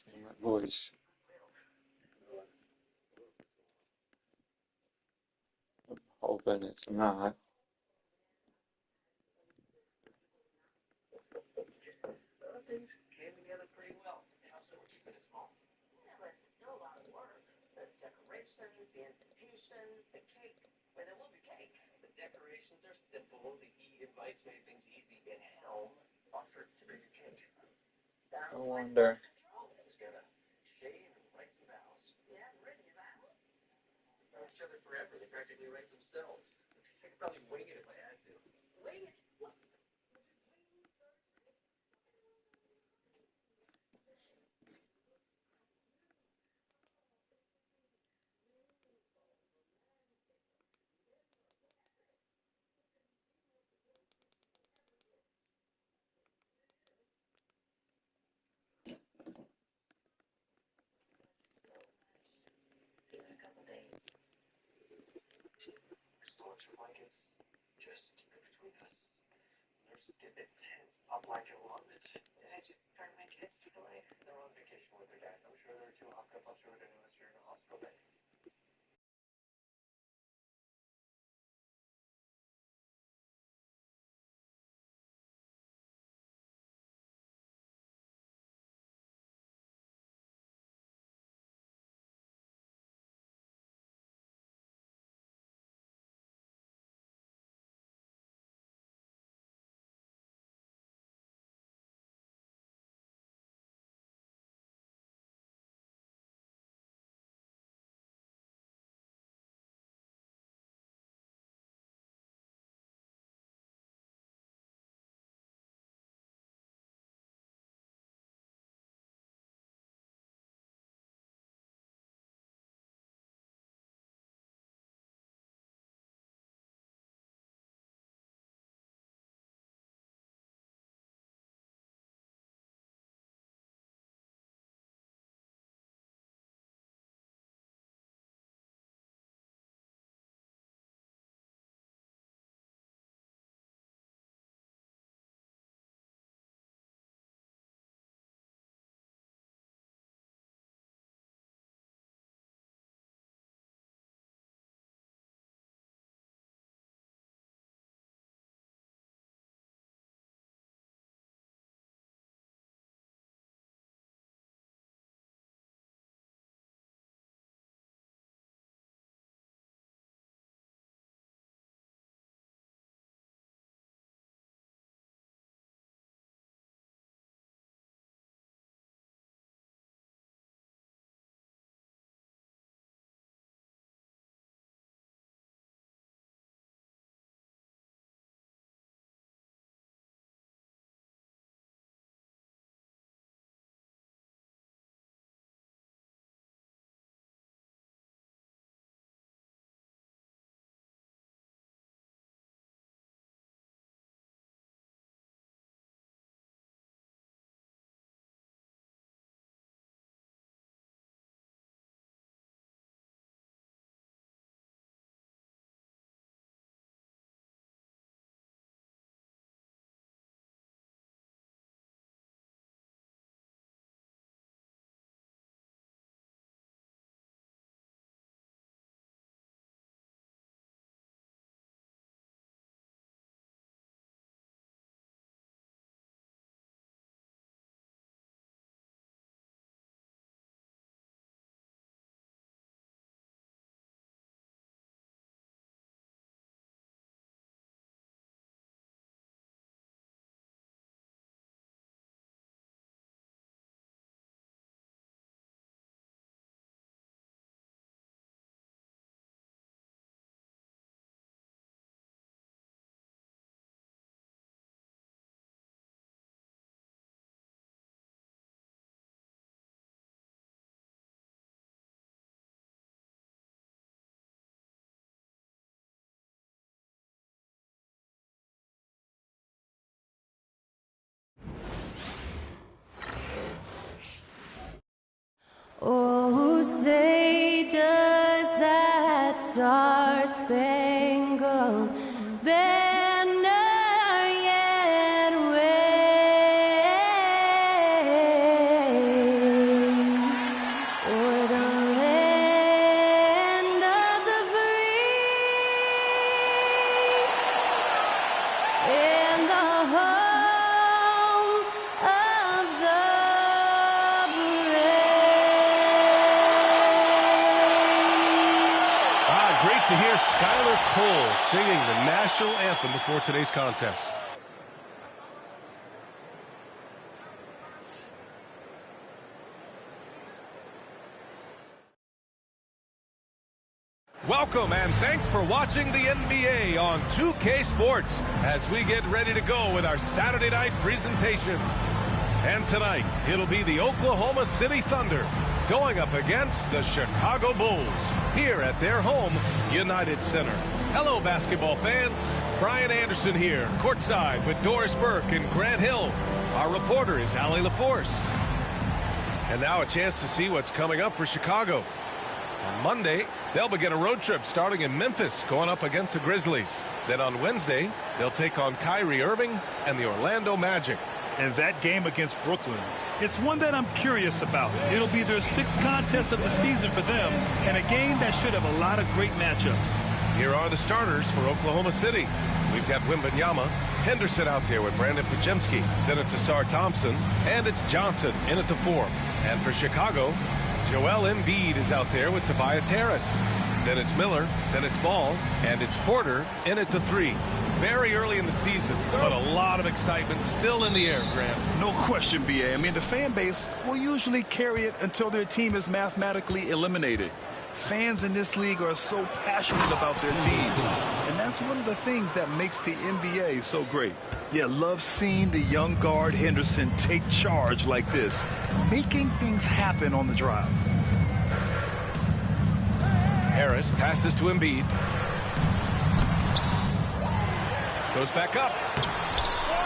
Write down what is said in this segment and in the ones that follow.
adjusting my voice. I'm hoping it's not. Things came together pretty well. The house that we're keeping is small. Yeah, but it's still a lot of work. The decorations, the invitations, the cake. Well, there will be cake. The decorations are simple. The e-invites made things easy. And Helm offered to bring a cake. Sounds I like wonder. control. I was gonna shave and write some vows. Yeah, written your vows? We've known each other forever. They practically write themselves. I could probably wing it if I had to. Wing it. See you in a couple days. Storage blankets. Just keep it between us. Nurses get a bit tense. I'll blanket a lot of it. Did I just burn my kids for life? They're on vacation with their dad. I'm sure they're too hopped up on sugar to notice you're in a hospital bed. Oh, say does that star-spangled banner yet wave? There's Skylar Cole singing the national anthem before today's contest. Welcome and thanks for watching the NBA on 2K Sports as we get ready to go with our Saturday night presentation. And tonight, it'll be the Oklahoma City Thunder going up against the Chicago Bulls here at their home, United Center. Hello, basketball fans. Brian Anderson here, courtside with Doris Burke and Grant Hill. Our reporter is Allie LaForce. And now a chance to see what's coming up for Chicago. On Monday, they'll begin a road trip starting in Memphis, going up against the Grizzlies. Then on Wednesday, they'll take on Kyrie Irving and the Orlando Magic. And that game against Brooklyn, it's one that I'm curious about. It'll be their 6th contest of the season for them, and a game that should have a lot of great matchups. Here are the starters for Oklahoma City. We've got Wembanyama, Henderson out there with Brandon Podziemski. Then it's Asar Thompson, and it's Johnson in at the 4. And for Chicago, Joel Embiid is out there with Tobias Harris. Then it's Miller, then it's Ball, and it's Porter in at the 3. Very early in the season, but a lot of excitement still in the air, Grant. No question, B.A. I mean, the fan base will usually carry it until their team is mathematically eliminated. Fans in this league are so passionate about their teams, and that's one of the things that makes the NBA so great. Yeah, love seeing the young guard Henderson take charge like this, making things happen on the drive. Harris passes to Embiid. Goes back up.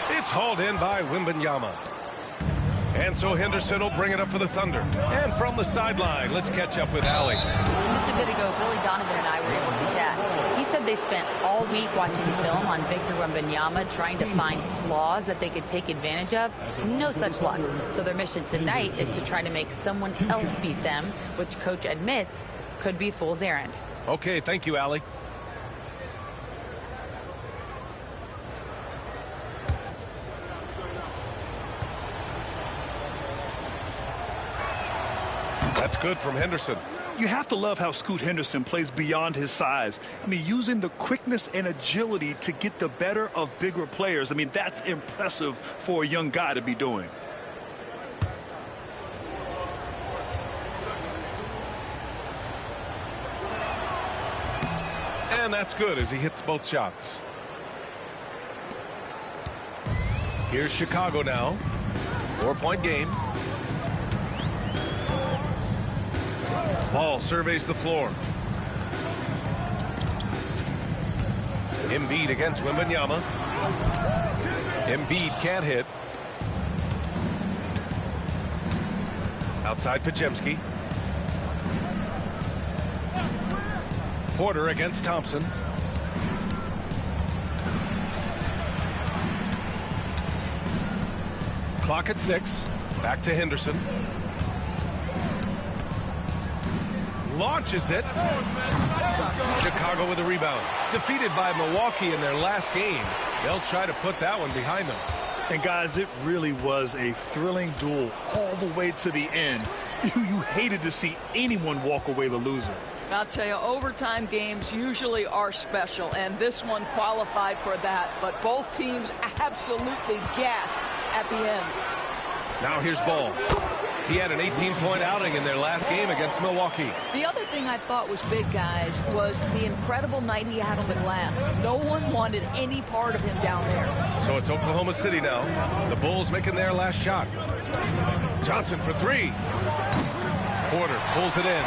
It's hauled in by Wembanyama. And so Henderson will bring it up for the Thunder. And from the sideline, let's catch up with Allie. Just a bit ago, Billy Donovan and I were able to chat. He said they spent all week watching film on Victor Wembanyama, trying to find flaws that they could take advantage of. No such luck. So their mission tonight is to try to make someone else beat them, which coach admits could be fool's errand. Okay, thank you, Allie. That's good from Henderson. You have to love how Scoot Henderson plays beyond his size. I mean, using the quickness and agility to get the better of bigger players. I mean, that's impressive for a young guy to be doing. And that's good as he hits both shots. Here's Chicago now. 4-point game. Ball surveys the floor. Embiid against Wembanyama. Embiid can't hit. Outside Podziemski. Porter against Thompson. Clock at 6. Back to Henderson. Launches it. Chicago with a rebound. Defeated by Milwaukee in their last game. They'll try to put that one behind them. And guys, it really was a thrilling duel all the way to the end. You hated to see anyone walk away the loser. I'll tell you, overtime games usually are special, and this one qualified for that. But both teams absolutely gassed at the end. Now here's Ball. He had an 18-point outing in their last game against Milwaukee. The other thing I thought was big, guys, was the incredible night he had on the glass. No one wanted any part of him down there. So it's Oklahoma City now. The Bulls making their last shot. Johnson for 3. Porter pulls it in.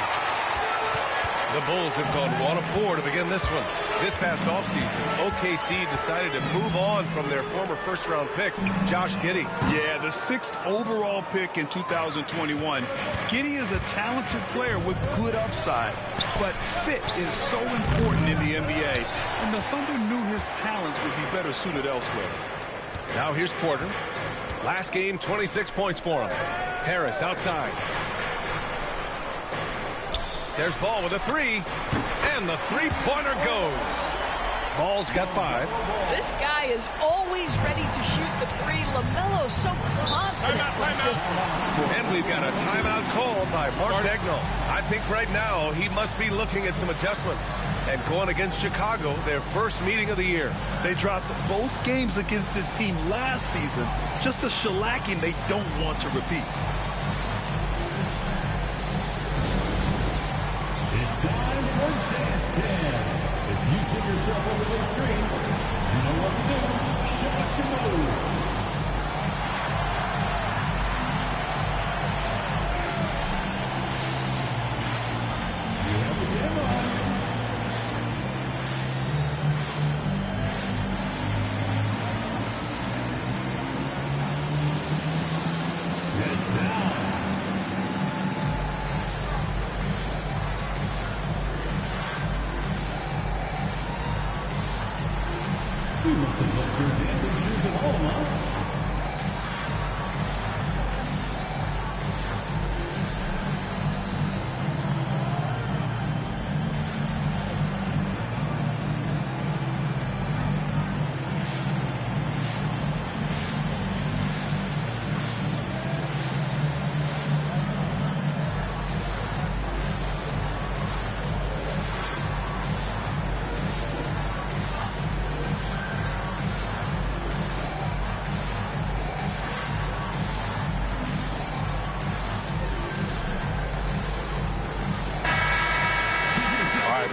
The Bulls have gone 1 of 4 to begin this one. This past offseason, OKC decided to move on from their former first-round pick, Josh Giddey. Yeah, the 6th overall pick in 2021. Giddey is a talented player with good upside, but fit is so important in the NBA, and the Thunder knew his talents would be better suited elsewhere. Now here's Porter. Last game, 26 points for him. Harris outside. There's Ball with a 3, and the three-pointer goes. Ball's got 5. This guy is always ready to shoot the three. LaMelo's so confident from distance. And we've got a timeout called by Mark Daigneault. I think right now he must be looking at some adjustments. And going against Chicago, their first meeting of the year. They dropped both games against this team last season. Just a shellacking they don't want to repeat. It's time for Dance Cam. If you see yourself on the big screen, you know what to do. Show us your moves. You have the demo. Head down. You must have left your dancing shoes at home, huh?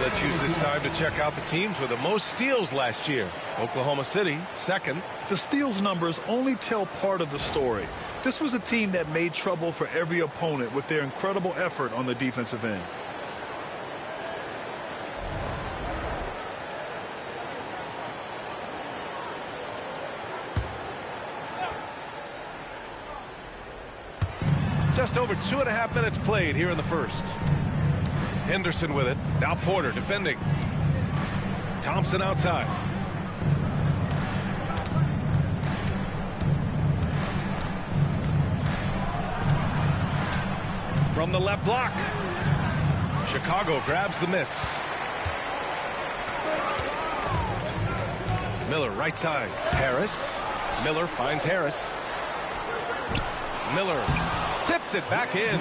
Let's use this time to check out the teams with the most steals last year. Oklahoma City, second. The steals numbers only tell part of the story. This was a team that made trouble for every opponent with their incredible effort on the defensive end. Just over 2.5 minutes played here in the first. Henderson with it. Now Porter defending. Thompson outside. From the left block. Chicago grabs the miss. Miller right side. Harris. Miller finds Harris. Miller tips it back in.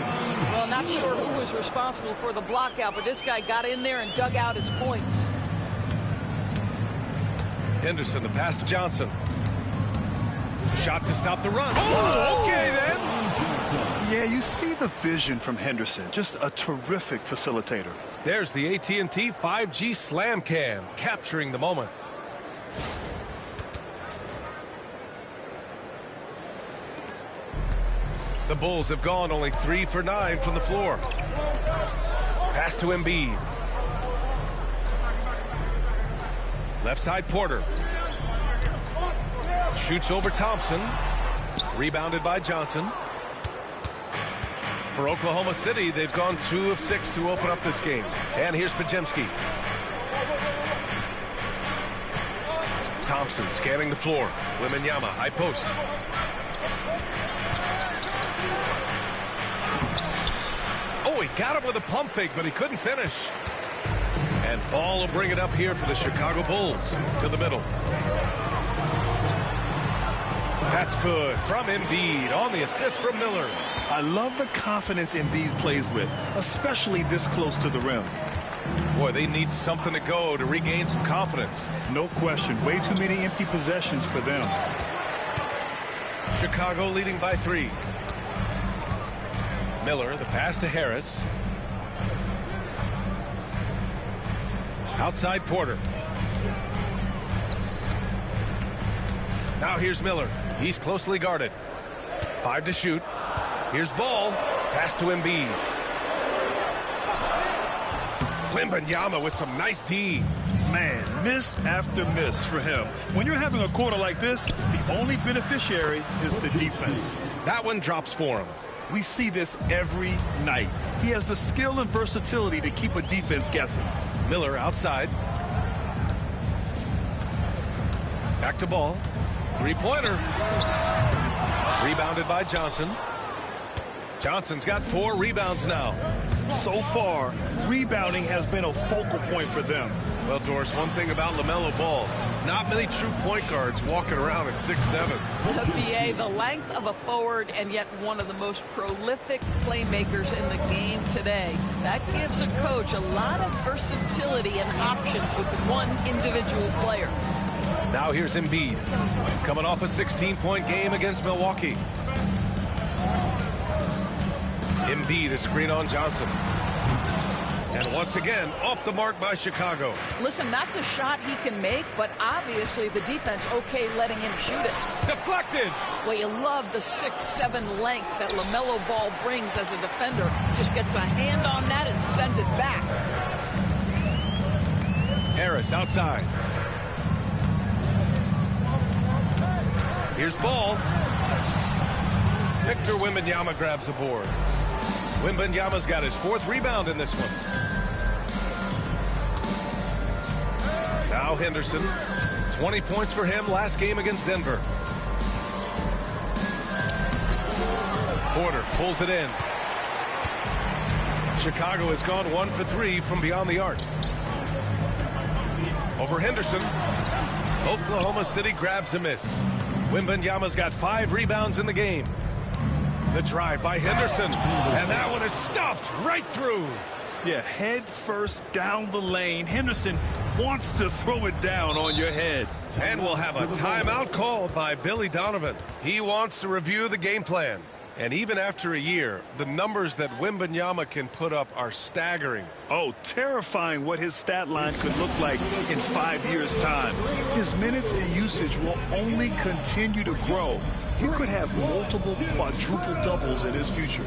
Well, not sure who was responsible for the block out, but this guy got in there and dug out his points. Henderson, the pass to Johnson. Shot to stop the run. Oh, okay then. Yeah, you see the vision from Henderson. Just a terrific facilitator. There's the AT&T 5G Slam Cam, capturing the moment. The Bulls have gone only 3 for 9 from the floor. Pass to Embiid. Left side Porter. Shoots over Thompson. Rebounded by Johnson. For Oklahoma City, they've gone 2 of 6 to open up this game. And here's Podziemski. Thompson scanning the floor. Wembanyama, high post. Oh, he got him with a pump fake, but he couldn't finish. And Ball will bring it up here for the Chicago Bulls to the middle. That's good from Embiid on the assist from Miller. I love the confidence Embiid plays with, especially this close to the rim. Boy, they need something to go to regain some confidence. No question. Way too many empty possessions for them. Chicago leading by 3. Miller, the pass to Harris. Outside Porter. Now here's Miller. He's closely guarded. 5 to shoot. Here's Ball. Pass to Embiid. Wembanyama with some nice D. Man, miss after miss for him. When you're having a quarter like this, the only beneficiary is the defense. That one drops for him. We see this every night. He has the skill and versatility to keep a defense guessing. Miller outside. Back to Ball. Three-pointer. Rebounded by Johnson. Johnson's got 4 rebounds now. So far, rebounding has been a focal point for them. Well, Doris, one thing about LaMelo Ball, not many true point guards walking around at 6'7". BA, the length of a forward and yet one of the most prolific playmakers in the game today. That gives a coach a lot of versatility and options with one individual player. Now here's Embiid, coming off a 16-point game against Milwaukee. Embiid, a screen on Johnson. And once again, off the mark by Chicago. Listen, that's a shot he can make, but obviously the defense okay letting him shoot it. Deflected! Well, you love the 6'7" length that LaMelo Ball brings as a defender. Just gets a hand on that and sends it back. Harris outside. Here's Ball. Victor Wembanyama grabs the board. Wembanyama's got his 4th rebound in this one. Now Henderson, 20 points for him last game against Denver. Porter pulls it in. Chicago has gone 1 for 3 from beyond the arc. Over Henderson. Oklahoma City grabs a miss. Wembanyama's got 5 rebounds in the game. The drive by Henderson, and that one is stuffed right through. Yeah, head first down the lane. Henderson wants to throw it down on your head. And we'll have a timeout called by Billy Donovan. He wants to review the game plan. And even after a year, the numbers that Wembanyama can put up are staggering. Oh, terrifying what his stat line could look like in 5 years' time. His minutes and usage will only continue to grow. He could have multiple quadruple doubles in his future.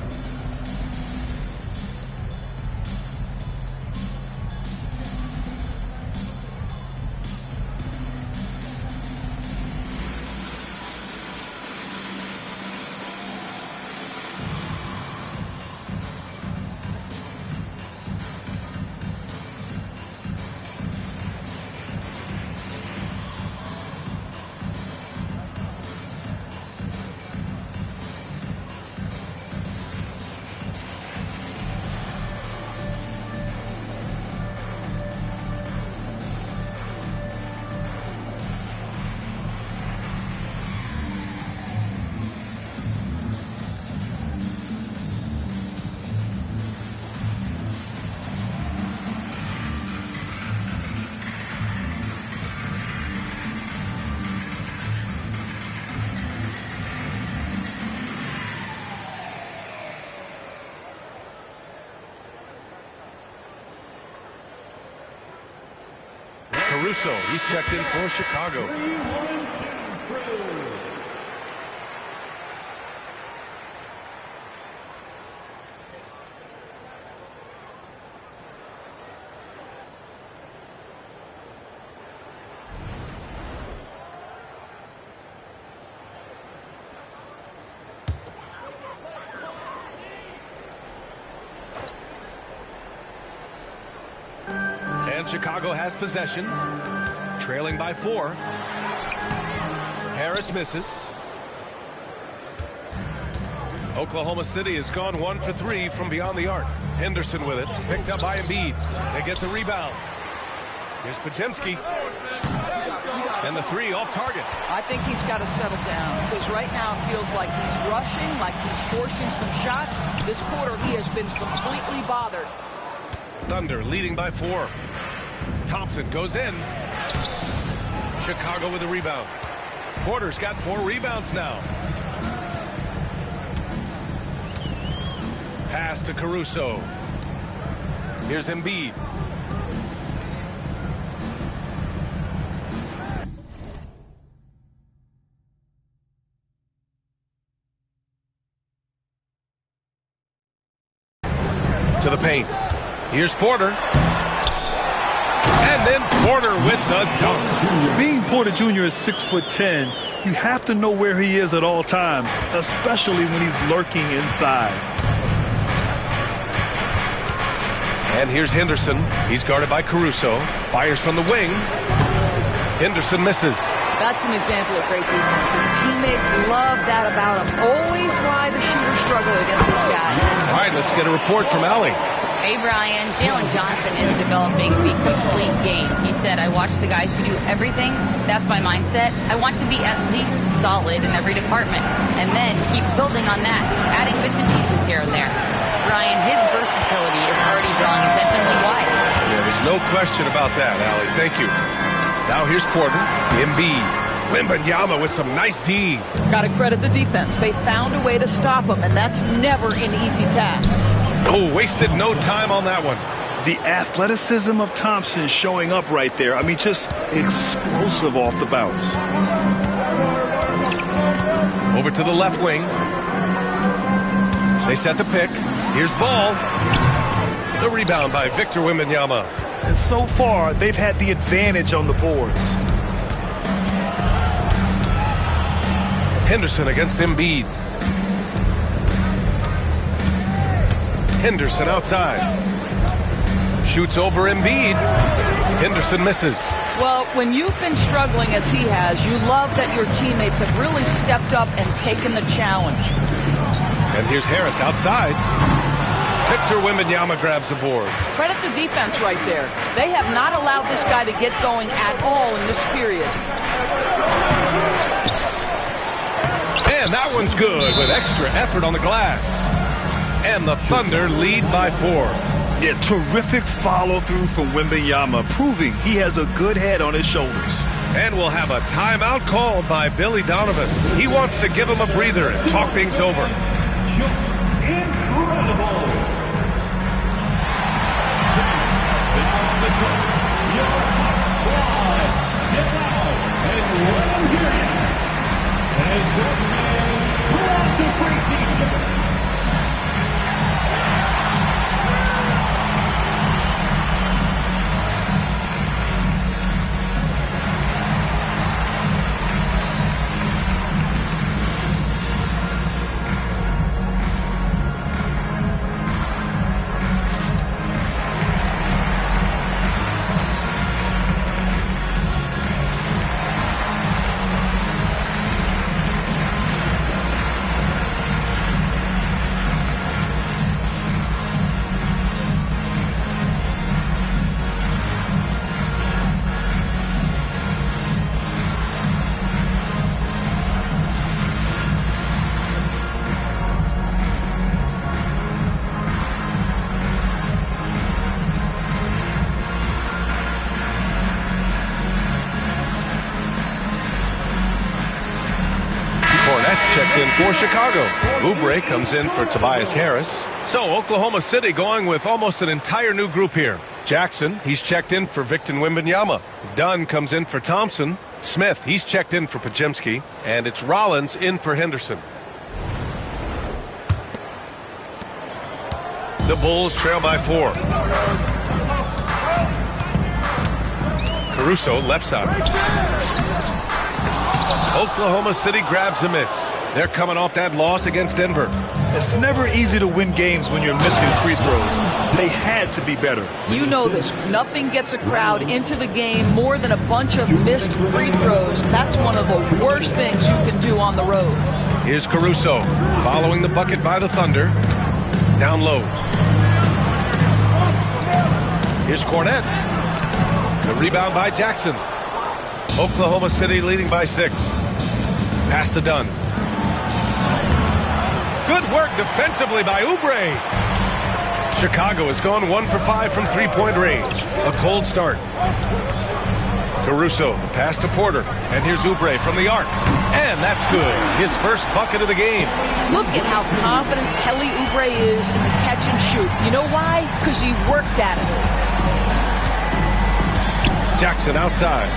Caruso, he's checked in for Chicago. And Chicago has possession, trailing by 4. Harris misses. Oklahoma City has gone 1 for 3 from beyond the arc. Henderson with it, picked up by Embiid. They get the rebound. Here's Podziemski. And the 3 off target. I think he's got to settle down because right now it feels like he's rushing, like he's forcing some shots. This quarter he has been completely bothered. Thunder leading by 4. Thompson goes in. Chicago with a rebound. Porter's got 4 rebounds now. Pass to Caruso. Here's Embiid. To the paint. Here's Porter. And then Porter with the dunk. Being Porter Jr. is 6'10", you have to know where he is at all times, especially when he's lurking inside. And here's Henderson. He's guarded by Caruso. Fires from the wing. Henderson misses. That's an example of great defense. His teammates love that about him. Always why the shooters struggle against this guy. All right, let's get a report from Allie. Hey, Brian. Jalen Johnson is developing the complete game. He said, I watch the guys who do everything. That's my mindset. I want to be at least solid in every department. And then keep building on that, adding bits and pieces here and there. Brian, his versatility is already drawing attention league-wide. Yeah, there's no question about that, Allie. Thank you. Now here's Porter, Embiid, Wembanyama with some nice D. Got to credit the defense. They found a way to stop him, and that's never an easy task. Oh, wasted no time on that one. The athleticism of Thompson showing up right there. I mean, just explosive off the bounce. Over to the left wing. They set the pick. Here's Ball. The rebound by Victor Wembanyama. And so far, they've had the advantage on the boards. Henderson against Embiid. Henderson outside. Shoots over Embiid. Henderson misses. Well, when you've been struggling as he has, you love that your teammates have really stepped up and taken the challenge. And here's Harris outside. Victor Wembanyama grabs the board. Credit the defense right there. They have not allowed this guy to get going at all in this period. And that one's good with extra effort on the glass. And the Thunder lead by 4. Yeah, terrific follow-through from Wembanyama, proving he has a good head on his shoulders. And we'll have a timeout called by Billy Donovan. He wants to give him a breather and talk things over. Incredible. Your squad, step out and let them hear it. As your man wants a free t-shirt. Checked in for Chicago. Oubre comes in for Tobias Harris. So Oklahoma City going with almost an entire new group here. Jackson, he's checked in for Victor Wembanyama. Dunn comes in for Thompson. Smith, he's checked in for Podziemski. And it's Rollins in for Henderson. The Bulls trail by 4. Caruso, left side. Oklahoma City grabs a miss. They're coming off that loss against Denver. It's never easy to win games when you're missing free throws. They had to be better. You know this. Nothing gets a crowd into the game more than a bunch of missed free throws. That's one of the worst things you can do on the road. Here's Caruso following the bucket by the Thunder. Down low. Here's Cornette. The rebound by Jackson. Oklahoma City leading by 6. Pass to Dunn. Good work defensively by Oubre. Chicago has gone 1 for 5 from three-point range. A cold start. Caruso, the pass to Porter. And here's Oubre from the arc. And that's good. His first bucket of the game. Look at how confident Kelly Oubre is in the catch and shoot. You know why? Because he worked at it. Jackson outside.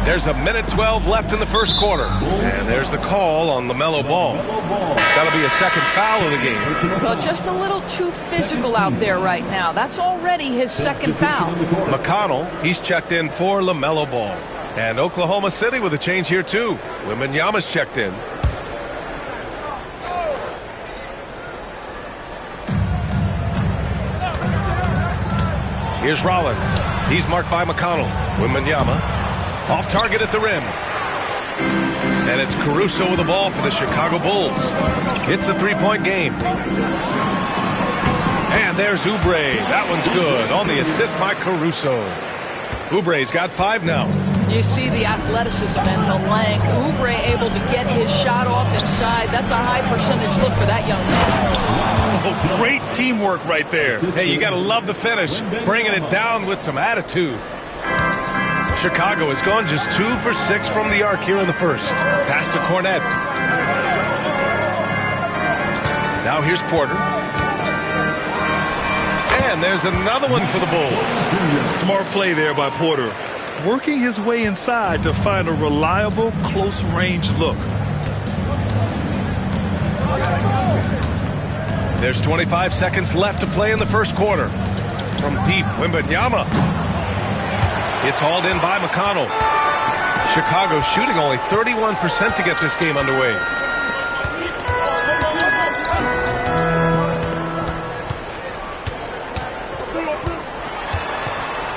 There's a minute 12 left in the first quarter. And there's the call on LaMelo Ball. That'll be a second foul of the game. Well, just a little too physical out there right now. That's already his second foul. McConnell, he's checked in for LaMelo Ball. And Oklahoma City with a change here too. Wembanyama's checked in. Here's Rollins. He's marked by McConnell. Wembanyama off target at the rim. And it's Caruso with the ball for the Chicago Bulls. It's a three-point game. And there's Oubre. That one's good on the assist by Caruso. Oubre's got 5 now. You see the athleticism and the length. Oubre able to get his shot off inside. That's a high percentage look for that young man. Oh, great teamwork right there. Hey, you got to love the finish. Bringing it down with some attitude. Chicago has gone just 2 for 6 from the arc here in the first. Pass to Cornette. Now here's Porter. And there's another one for the Bulls. Smart play there by Porter. Working his way inside to find a reliable, close-range look. There's 25 seconds left to play in the first quarter. From deep, Wembanyama. It's hauled in by McConnell. Chicago shooting only 31% to get this game underway.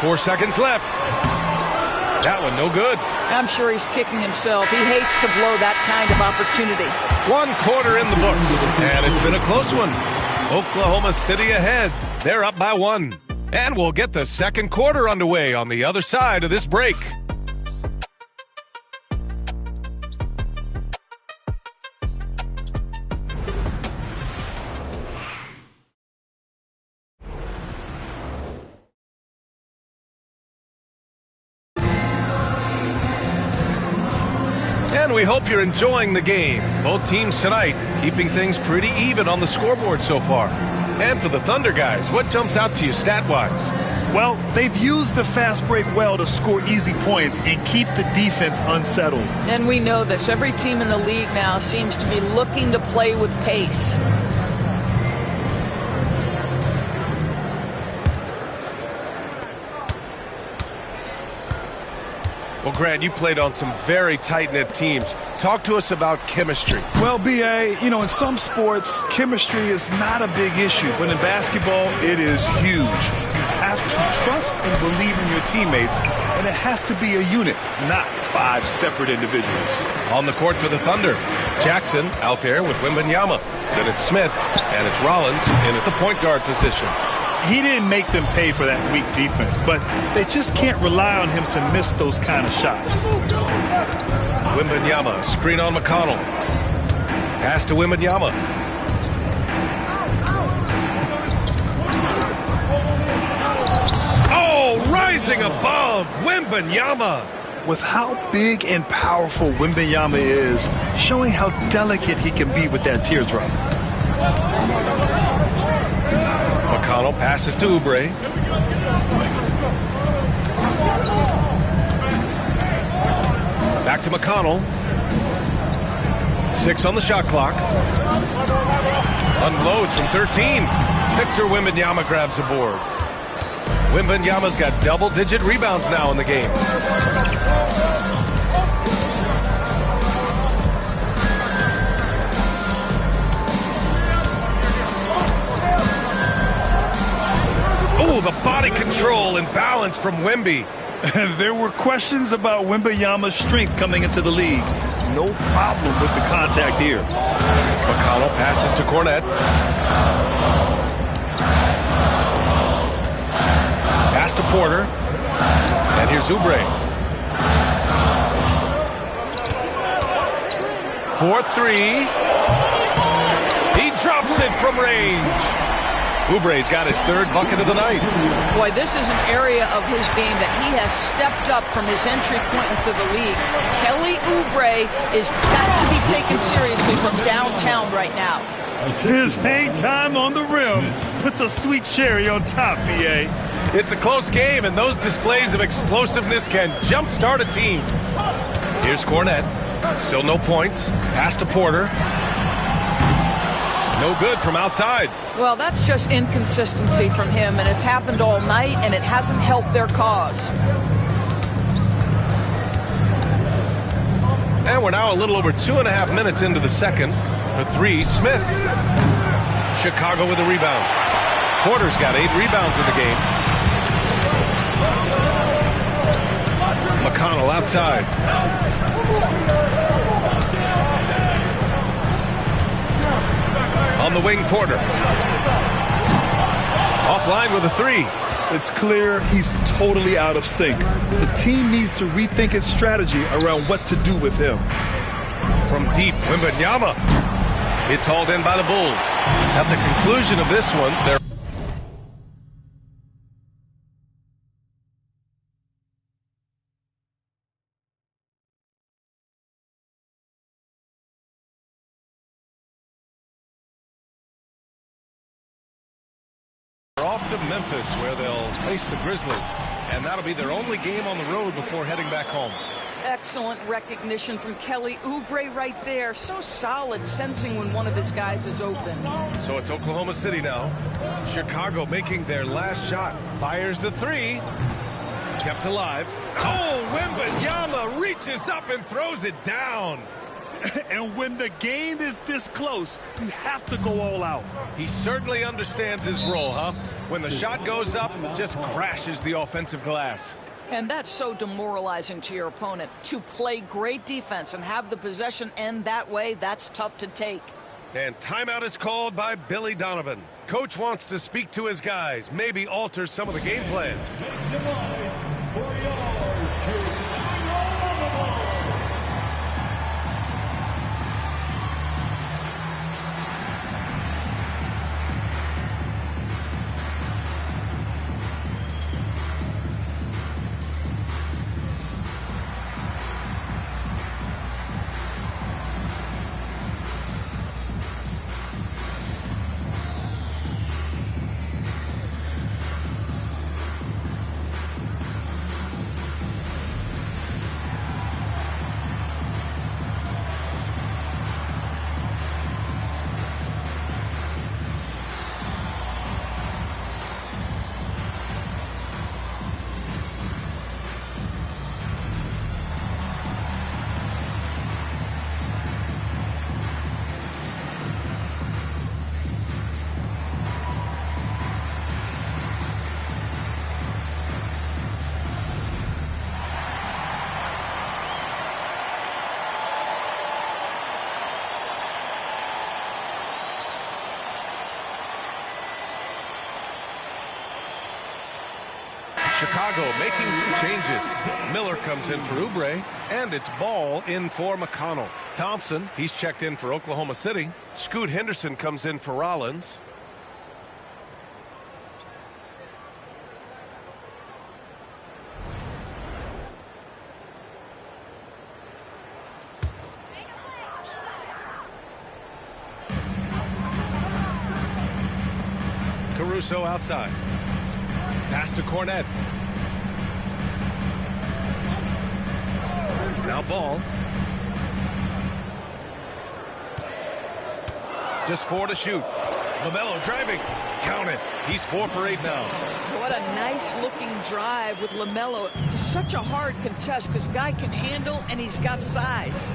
Four seconds left. That one no good. I'm sure he's kicking himself. He hates to blow that kind of opportunity. 1 quarter in the books, and it's been a close one. Oklahoma City ahead. They're up by 1. And we'll get the second quarter underway on the other side of this break. And we hope you're enjoying the game. Both teams tonight keeping things pretty even on the scoreboard so far. And for the Thunder guys, what jumps out to you stat-wise? Well, they've used the fast break well to score easy points and keep the defense unsettled. And we know this. Every team in the league now seems to be looking to play with pace. Well, Grant, you played on some very tight-knit teams. Talk to us about chemistry. Well, B.A., in some sports, chemistry is not a big issue, but in basketball, it is huge. You have to trust and believe in your teammates, and it has to be a unit, not 5 separate individuals. On the court for the Thunder, Jackson out there with Wembanyama. Then it's Smith, and it's Rollins in at the point guard position. He didn't make them pay for that weak defense, but they just can't rely on him to miss those kind of shots. Wembanyama, screen on McConnell. Pass to Wembanyama. Oh, rising above, Wembanyama. With how big and powerful Wembanyama is, showing how delicate he can be with that teardrop. McConnell passes to Oubre. Back to McConnell. 6 on the shot clock. Unloads from 13. Victor Wembanyama grabs the board. Wembanyama's got double-digit rebounds now in the game. Oh, the body control and balance from Wemby. There were questions about Wembanyama's strength coming into the league. No problem with the contact here. McConnell passes to Cornette. Pass to Porter. And here's Oubre. 4-3. He drops it from range. Oubre's got his 3rd bucket of the night. Boy, this is an area of his game that he has stepped up from his entry point into the league. Kelly Oubre is got to be taken seriously from downtown right now. His hang time on the rim puts a sweet cherry on top, B.A. It's a close game, and those displays of explosiveness can jumpstart a team. Here's Cornette. Still no points. Pass to Porter. No good from outside. Well, that's just inconsistency from him, and it's happened all night, and it hasn't helped their cause. And we're now a little over 2.5 minutes into the second. For 3, Smith. Chicago with a rebound. Porter's got 8 rebounds in the game. McConnell outside. On the wing, Porter. Offline with a three. It's clear he's totally out of sync. The team needs to rethink its strategy around what to do with him. From deep, Wembanyama. It's hauled in by the Bulls. At the conclusion of this one, they're off to Memphis, where they'll face the Grizzlies. And that'll be their only game on the road before heading back home. Excellent recognition from Kelly Oubre right there. So solid, sensing when one of his guys is open. So it's Oklahoma City now. Chicago making their last shot. Fires the three. Kept alive. Oh, Wembanyama reaches up and throws it down. And when the game is this close, you have to go all out. He certainly understands his role, huh? When the shot goes up, just crashes the offensive glass. And that's so demoralizing to your opponent. To play great defense and have the possession end that way, that's tough to take. And timeout is called by Billy Donovan. Coach wants to speak to his guys, maybe alter some of the game plan. Chicago making some changes. Miller comes in for Oubre, and it's Ball in for McConnell. Thompson, he's checked in for Oklahoma City. Scoot Henderson comes in for Rollins. Caruso outside. Pass to Cornette. Now Ball. Just 4 to shoot. LaMelo driving. Count it. He's 4 for 8 now. What a nice looking drive with LaMelo. Such a hard contest because guy can handle and he's got size.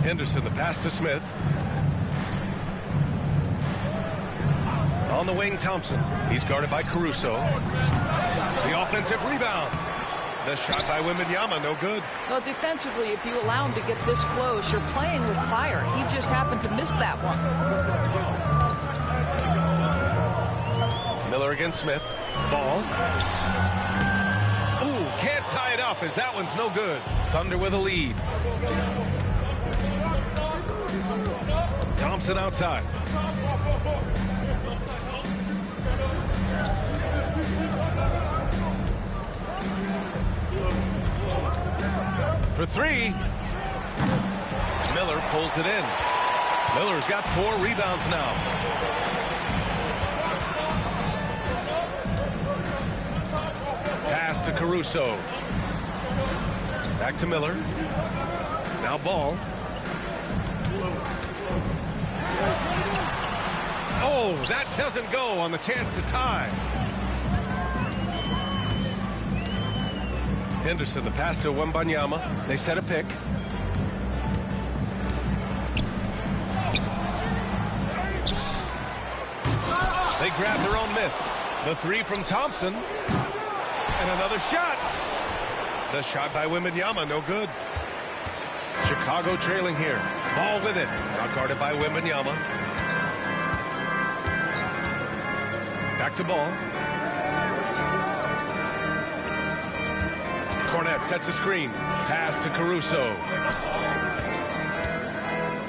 Henderson, the pass to Smith. On the wing, Thompson. He's guarded by Caruso. The offensive rebound. The shot by Wembanyama, no good. Well, defensively, if you allow him to get this close, you're playing with fire. He just happened to miss that one. Miller against Smith. Ball. Ooh, can't tie it up as that one's no good. Thunder with a lead. Thompson outside. For 3. Miller pulls it in. Miller's got 4 rebounds now. Pass to Caruso. Back to Miller. Now Ball. Oh, that doesn't go on the chance to tie. Henderson, the pass to Wembanyama. They set a pick. They grab their own miss. The 3 from Thompson. And another shot. The shot by Wembanyama, no good. Chicago trailing here. Ball with it. Now guarded by Wembanyama. Back to ball. Cornette sets a screen. Pass to Caruso.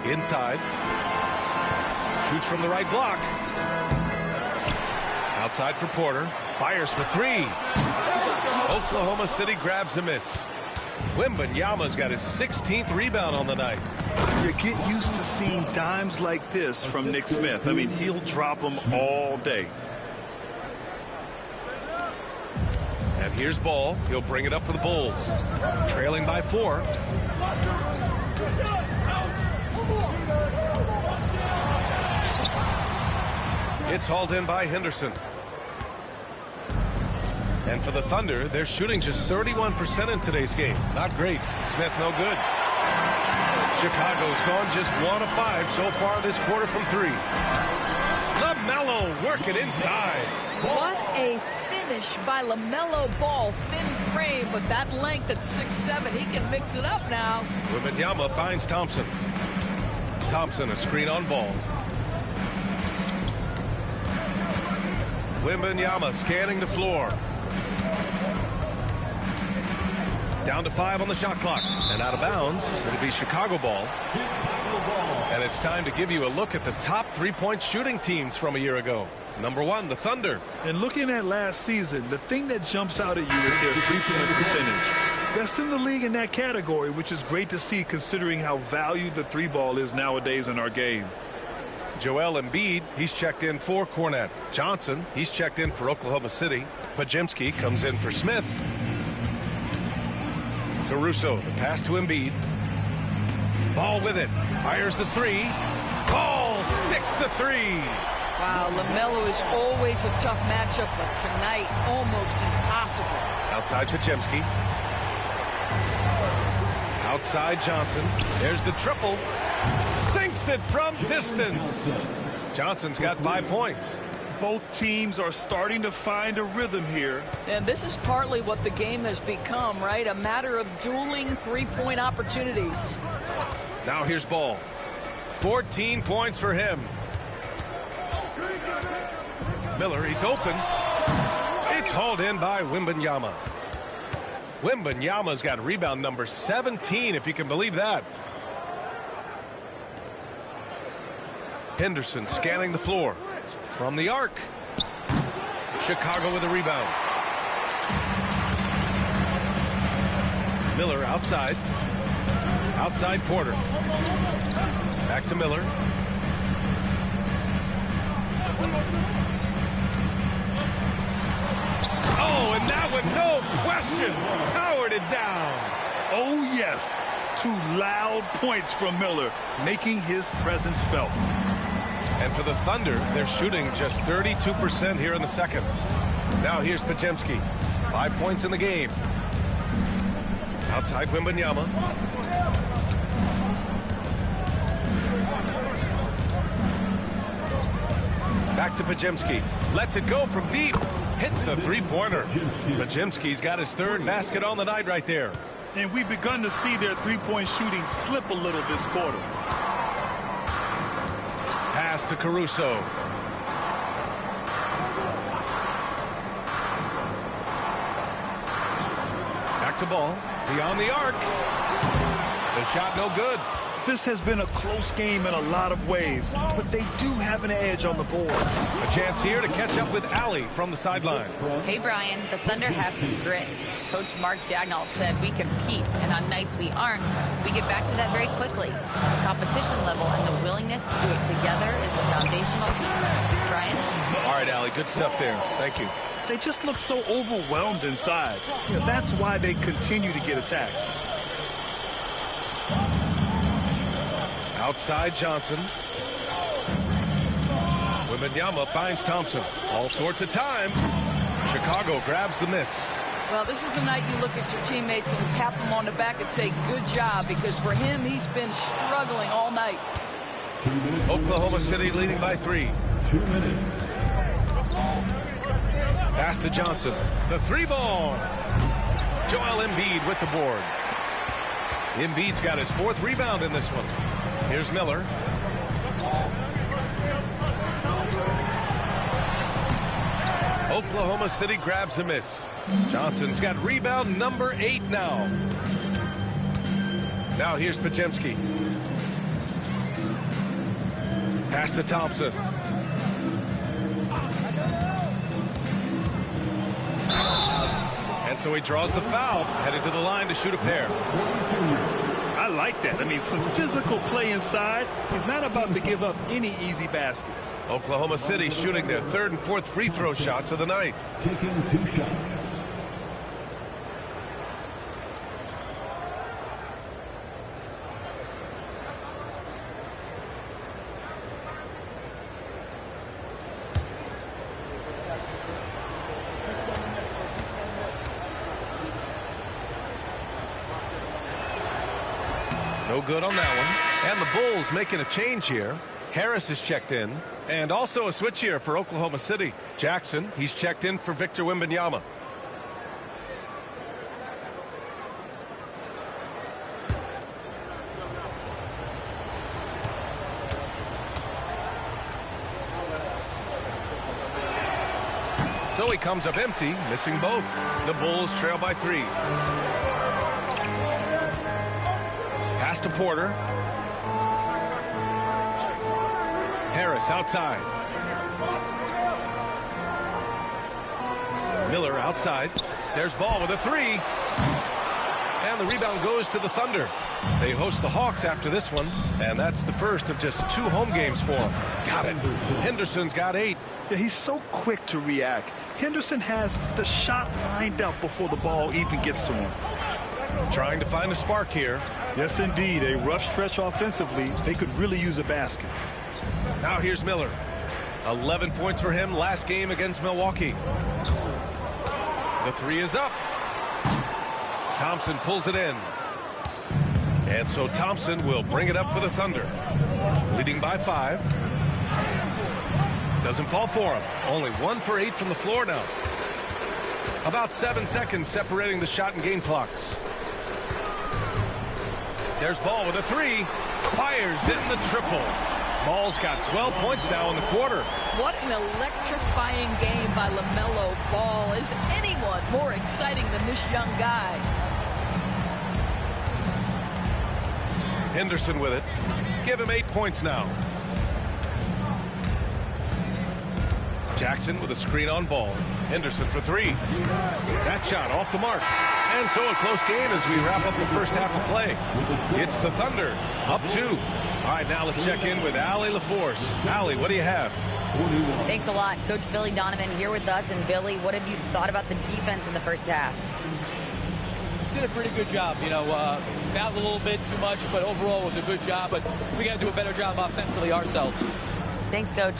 Inside. Shoots from the right block. Outside for Porter. Fires for three. Oklahoma City grabs a miss. Wembanyama's got his 16th rebound on the night. You get used to seeing dimes like this from Nick Smith. I mean, he'll drop them all day. And here's Ball. He'll bring it up for the Bulls. Trailing by 4. It's hauled in by Henderson. And for the Thunder, they're shooting just 31% in today's game. Not great. Smith no good. Chicago's gone just 1 of 5 so far this quarter from 3. LaMelo working inside. What a finish by LaMelo Ball. Thin frame, but that length at 6'7", he can mix it up now. Wembanyama finds Thompson. Thompson a screen on Ball. Wembanyama scanning the floor. Down to 5 on the shot clock. And out of bounds, it'll be Chicago ball. And it's time to give you a look at the top three-point shooting teams from a year ago. Number 1, the Thunder. And looking at last season, the thing that jumps out at you is their three-point percentage. Best in the league in that category, which is great to see considering how valued the three ball is nowadays in our game. Joel Embiid, he's checked in for Cornette. Johnson, he's checked in for Oklahoma City. Podziemski comes in for Smith. Caruso, the pass to Embiid. Ball with it. Fires the 3. Ball sticks the 3. Wow, LaMelo is always a tough matchup, but tonight almost impossible. Outside Podziemski. Outside Johnson. There's the triple. Sinks it from distance. Johnson's got 5 points. Both teams are starting to find a rhythm here. And this is partly what the game has become, right? A matter of dueling three-point opportunities. Now here's Ball. 14 points for him. Miller, he's open. It's hauled in by Wembanyama. Wembanyama's got rebound number 17, if you can believe that. Henderson scanning the floor. From the arc. Chicago with a rebound. Miller outside. Outside Porter. Back to Miller. Oh, and that one, no question, powered it down. Oh, yes. 2 loud points from Miller, making his presence felt. And for the Thunder, they're shooting just 32% here in the second. Now here's Podziemski. 5 points in the game. Outside Wembanyama. Back to Podziemski. Lets it go from deep. Hits a three-pointer. Podziemski's got his 3rd basket on the night right there. And we've begun to see their three-point shooting slip a little this quarter. Pass to Caruso. Back to Ball. Beyond the arc. The shot no good. This has been a close game in a lot of ways, but they do have an edge on the board. A chance here to catch up with Allie from the sideline. Hey, Brian, the Thunder have some grit. Coach Mark Daigneault said we compete, and on nights we aren't, we get back to that very quickly. The competition level and the willingness to do it together is the foundational piece. Brian? All right, Allie, good stuff there. Thank you. They just look so overwhelmed inside. That's why they continue to get attacked. Outside Johnson. Wembanyama finds Thompson. All sorts of time. Chicago grabs the miss. Well, this is the night you look at your teammates and tap them on the back and say, good job, because for him, he's been struggling all night. Oklahoma City leading by 3. 2 minutes. Pass to Johnson. The 3-ball. Joel Embiid with the board. Embiid's got his 4th rebound in this one. Here's Miller. Oklahoma City grabs a miss. Johnson's got rebound number 8 now. Now here's Podziemski. Pass to Thompson. And so he draws the foul, headed to the line to shoot a pair. I like that. I mean, some physical play inside. He's not about to give up any easy baskets. Oklahoma City shooting their 3rd and 4th free throw shots of the night. Taking 2 shots. No good on that one. And the Bulls making a change here. Harris is checked in. And also a switch here for Oklahoma City. Jackson, he's checked in for Victor Wembanyama. So he comes up empty, missing both. The Bulls trail by 3. Pass to Porter. Harris outside. Miller outside. There's Ball with a 3. And the rebound goes to the Thunder. They host the Hawks after this one, and that's the first of just 2 home games for them. Got it. Henderson's got 8. Yeah, he's so quick to react. Henderson has the shot lined up before the ball even gets to him. Trying to find a spark here. Yes, indeed. A rough stretch offensively. They could really use a basket. Now here's Miller. 11 points for him last game against Milwaukee. The 3 is up. Thompson pulls it in. And so Thompson will bring it up for the Thunder. Leading by 5. Doesn't fall for him. Only 1 for 8 from the floor now. About 7 seconds separating the shot and game clocks. There's Ball with a 3. Fires in the triple. Ball's got 12 points now in the quarter. What an electrifying game by LaMelo Ball. Is anyone more exciting than this young guy? Henderson with it. Give him 8 points now. Jackson with a screen on Ball. Henderson for 3. That shot off the mark. And so a close game as we wrap up the first half of play. It's the Thunder up 2. All right, now let's check in with Allie LaForce. Allie, what do you have? Thanks a lot. Coach Billy Donovan here with us. And Billy, what have you thought about the defense in the first half? Did a pretty good job. You know, fouled a little bit too much, but overall it was a good job. But we got to do a better job offensively ourselves. Thanks, Coach.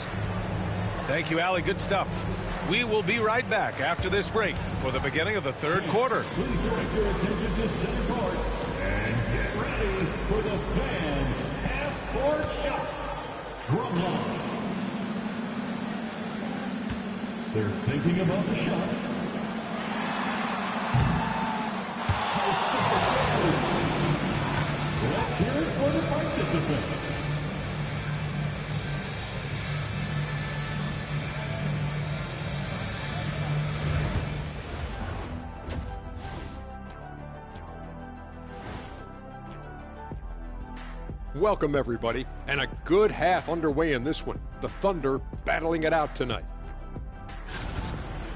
Thank you, Allie. Good stuff. We will be right back after this break for the beginning of the 3rd quarter. Please direct your attention to center court and get ready for the fan half-court shots. Drumline. They're thinking about the shot. Let's hear it for the participants. Welcome, everybody, and a good half underway in this one. The Thunder battling it out tonight.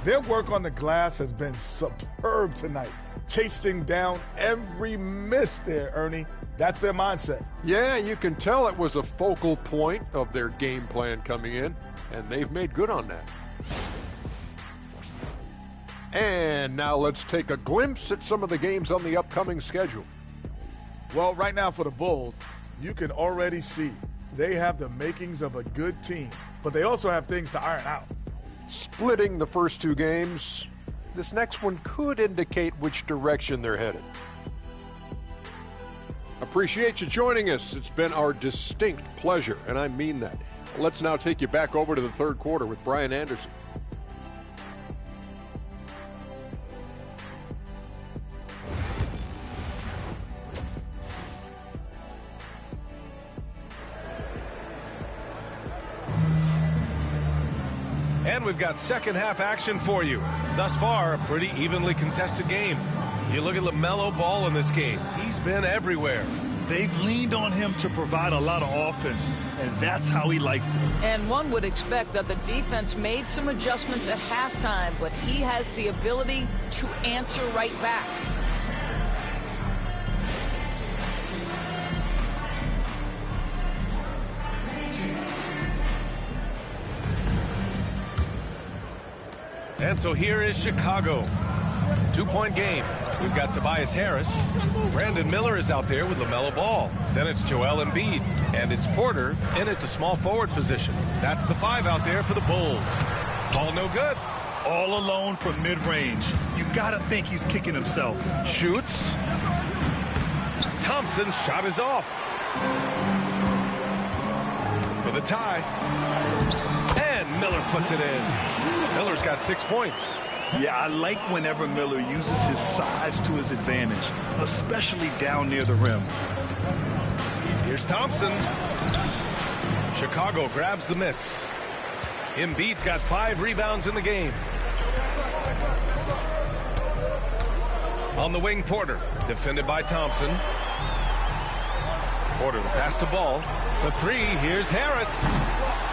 Their work on the glass has been superb tonight, chasing down every miss there, Ernie. That's their mindset. Yeah, you can tell it was a focal point of their game plan coming in, and they've made good on that. And now let's take a glimpse at some of the games on the upcoming schedule. Well, right now for the Bulls, you can already see they have the makings of a good team, but they also have things to iron out. Splitting the first 2 games, this next one could indicate which direction they're headed. Appreciate you joining us. It's been our distinct pleasure, and I mean that. Let's now take you back over to the 3rd quarter with Brian Anderson. And we've got second half action for you. Thus far, a pretty evenly contested game. You look at LaMelo Ball in this game. He's been everywhere. They've leaned on him to provide a lot of offense, and that's how he likes it. And one would expect that the defense made some adjustments at halftime, but he has the ability to answer right back. And so here is Chicago. 2-point game. We've got Tobias Harris. Brandon Miller is out there with LaMelo Ball. Then it's Joel Embiid. And it's Porter in at the small forward position. That's the 5 out there for the Bulls. Ball no good. All alone from mid-range. You gotta think he's kicking himself. Shoots. Thompson's shot is off. For the tie. And Miller puts it in. Miller's got 6 points. Yeah, I like whenever Miller uses his size to his advantage, especially down near the rim. Here's Thompson. Chicago grabs the miss. Embiid's got 5 rebounds in the game. On the wing, Porter, defended by Thompson. Porter the pass to Ball. The 3, here's Harris.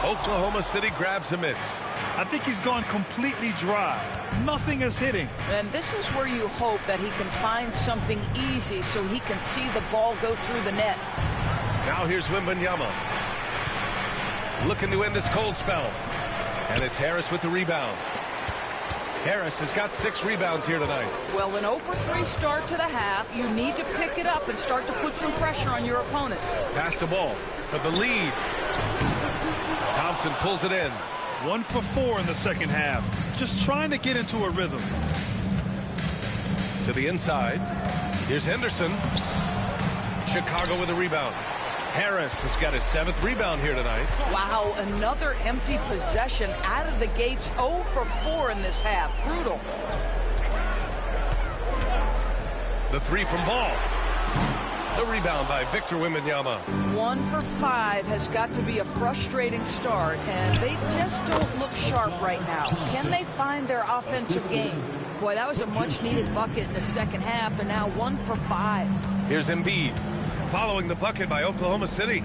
Oklahoma City grabs a miss. I think he's gone completely dry. Nothing is hitting. And this is where you hope that he can find something easy so he can see the ball go through the net. Now here's Wembanyama. Looking to end this cold spell. And it's Harris with the rebound. Harris has got 6 rebounds here tonight. Well, an 0-for-3 start to the half. You need to pick it up and start to put some pressure on your opponent. Pass to Ball for the lead. Thompson pulls it in. 1 for 4 in the second half. Just trying to get into a rhythm. To the inside. Here's Henderson. Chicago with a rebound. Harris has got his 7th rebound here tonight. Wow, another empty possession out of the gates. 0 for 4 in this half. Brutal. The 3 from Ball. The rebound by Victor Wembanyama. 1 for 5 has got to be a frustrating start, and they just don't look sharp right now. Can they find their offensive game? Boy, that was a much-needed bucket in the second half. They're now 1 for 5. Here's Embiid, following the bucket by Oklahoma City.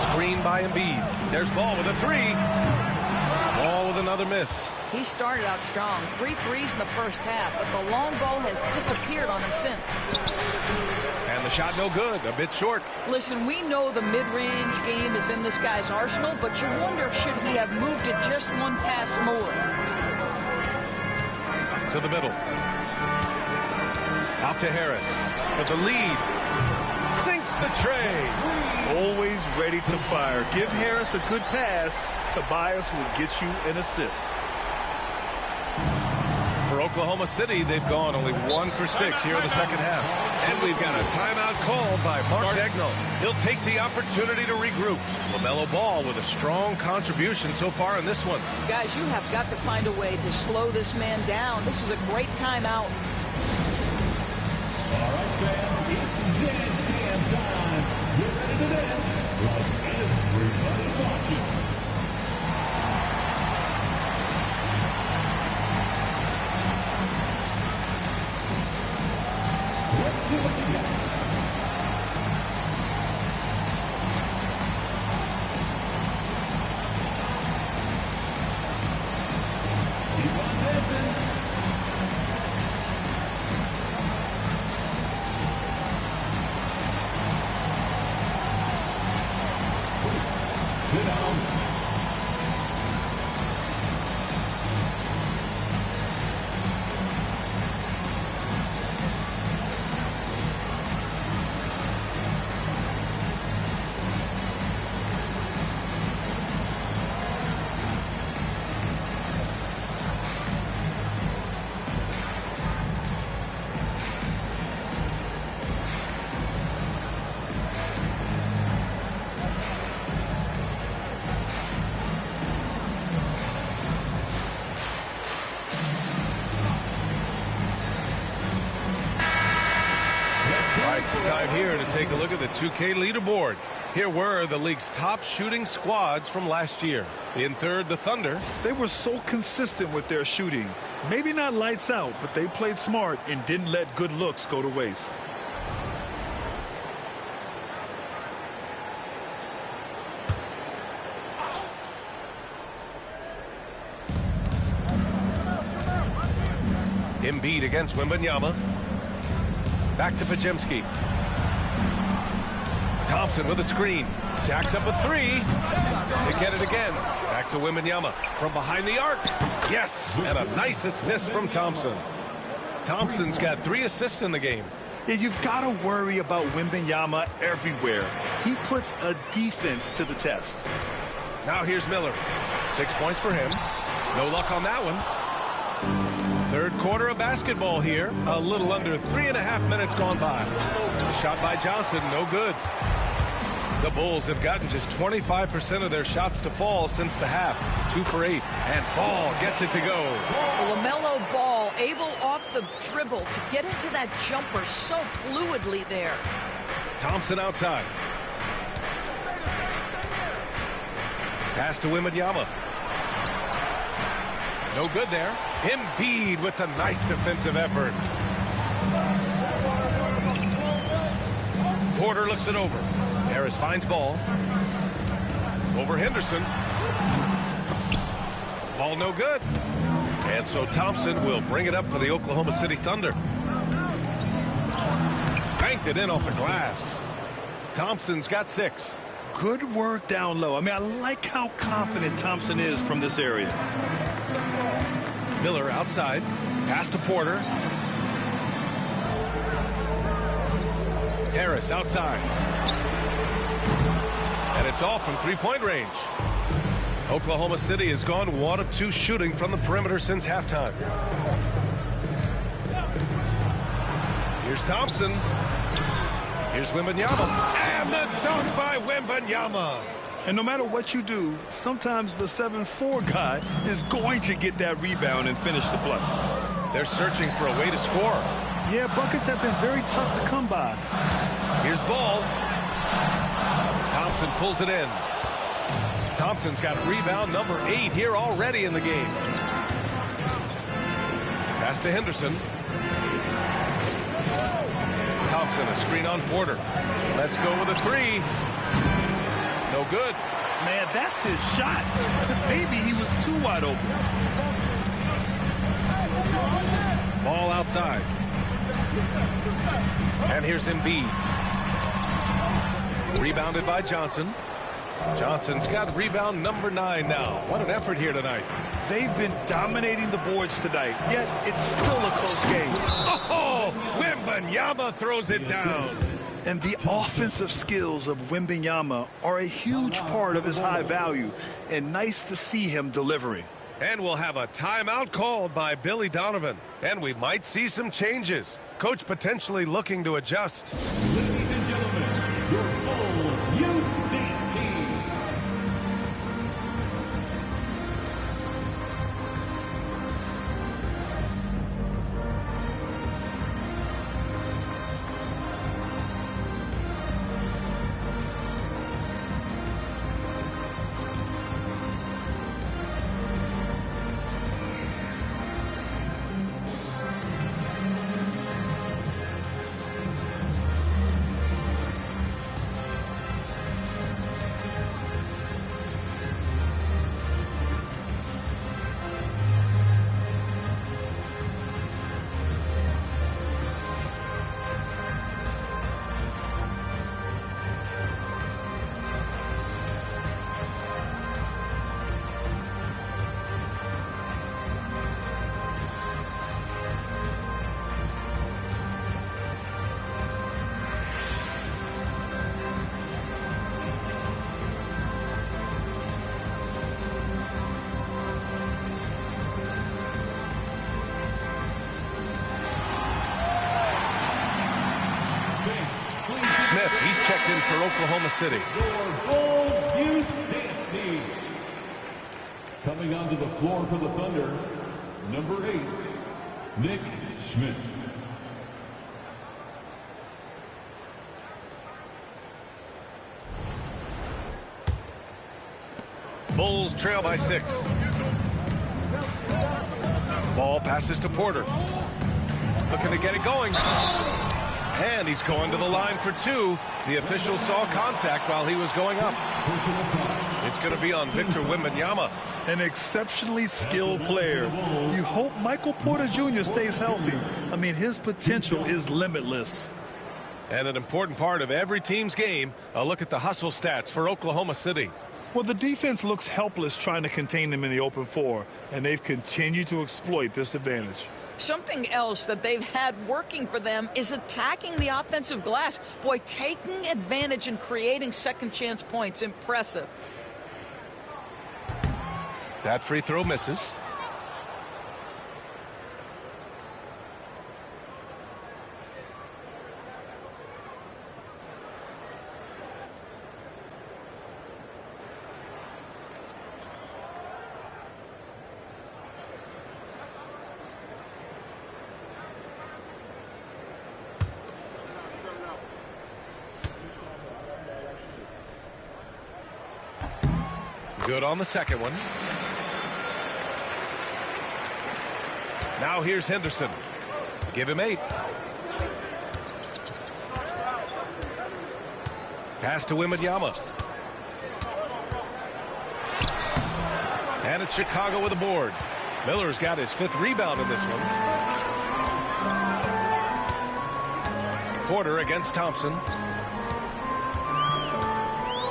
Screen by Embiid. There's Ball with a 3. Ball with another miss. He started out strong. 3 threes in the first half, but the long ball has disappeared on him since. And the shot no good, a bit short. Listen, we know the mid-range game is in this guy's arsenal, but you wonder should he have moved it just 1 pass more. To the middle. Out to Harris for the lead. Sinks the tray. Always ready to fire. Give Harris a good pass. Tobias will get you an assist. For Oklahoma City, they've gone only 1 for 6 here in the second half. And we've got a timeout called by Mark Daigneault. He'll take the opportunity to regroup. LaMelo Ball with a strong contribution so far in this one. Guys, you have got to find a way to slow this man down. This is a great timeout. All right, fans, it's dance jam time. Get ready to dance like everybody's watching. Let's see what you got. Keep on dancing. Sit down. All right, some time here to take a look at the 2K leaderboard. Here were the league's top shooting squads from last year. In third, the Thunder. They were so consistent with their shooting. Maybe not lights out, but they played smart and didn't let good looks go to waste. Embiid against Wembanyama. Back to Podziemski. Thompson with a screen. Jacks up a three. They get it again. Back to Wembanyama from behind the arc. Yes, and a nice assist from Thompson. Thompson's got 3 assists in the game. Yeah, you've got to worry about Wembanyama everywhere. He puts a defense to the test. Now here's Miller. 6 points for him. No luck on that one. Third quarter of basketball here. A little under 3.5 minutes gone by. A shot by Johnson, no good. The Bulls have gotten just 25% of their shots to fall since the half. 2 for 8. And Ball gets it to go. LaMelo Ball able off the dribble to get into that jumper so fluidly there. Thompson outside. Pass to Wembanyama. No good there. Embiid with a nice defensive effort. Porter looks it over. Harris finds Ball. Over Henderson. Ball no good. And so Thompson will bring it up for the Oklahoma City Thunder. Banked it in off the glass. Thompson's got 6. Good work down low. I mean, I like how confident Thompson is from this area. Miller outside. Pass to Porter. Harris outside. And it's all from 3-point range. Oklahoma City has gone 1 of 2 shooting from the perimeter since halftime. Here's Thompson. Here's Wembanyama. And the dunk by Wembanyama. And no matter what you do, sometimes the 7'4" guy is going to get that rebound and finish the play. They're searching for a way to score. Yeah, buckets have been very tough to come by. Here's Ball. Thompson pulls it in. Thompson's got rebound number 8 here already in the game. Pass to Henderson. Thompson, a screen on Porter. Let's go with a 3. No good. Man, that's his shot. Maybe he was too wide open. Ball outside. And here's Embiid. Rebounded by Johnson. Johnson's got rebound number 9 now. What an effort here tonight. They've been dominating the boards tonight, yet it's still a close game. Oh, Wembanyama throws it down. And the offensive skills of Wembanyama are a huge part of his high value, and nice to see him delivering. And we'll have a timeout called by Billy Donovan. And we might see some changes. Coach potentially looking to adjust. Ladies and gentlemen, your full youth dance team. Smith, he's checked in for Oklahoma City. Your Bulls youth dance team. Coming onto the floor for the Thunder, number 8, Nick Smith. Bulls trail by 6. Ball passes to Porter. Looking to get it going. And he's going to the line for 2. The official saw contact while he was going up. It's going to be on Victor Wembanyama. An exceptionally skilled player. You hope Michael Porter Jr. stays healthy. I mean, his potential is limitless. And an important part of every team's game, a look at the hustle stats for Oklahoma City. Well, the defense looks helpless trying to contain them in the open floor, and they've continued to exploit this advantage. Something else that they've had working for them is attacking the offensive glass. Boy, taking advantage and creating second chance points. Impressive. That free throw misses. Good on the second one. Now here's Henderson. Give him 8. Pass to Wembanyama. And it's Chicago with a board. Miller's got his 5th rebound in this one. Porter against Thompson.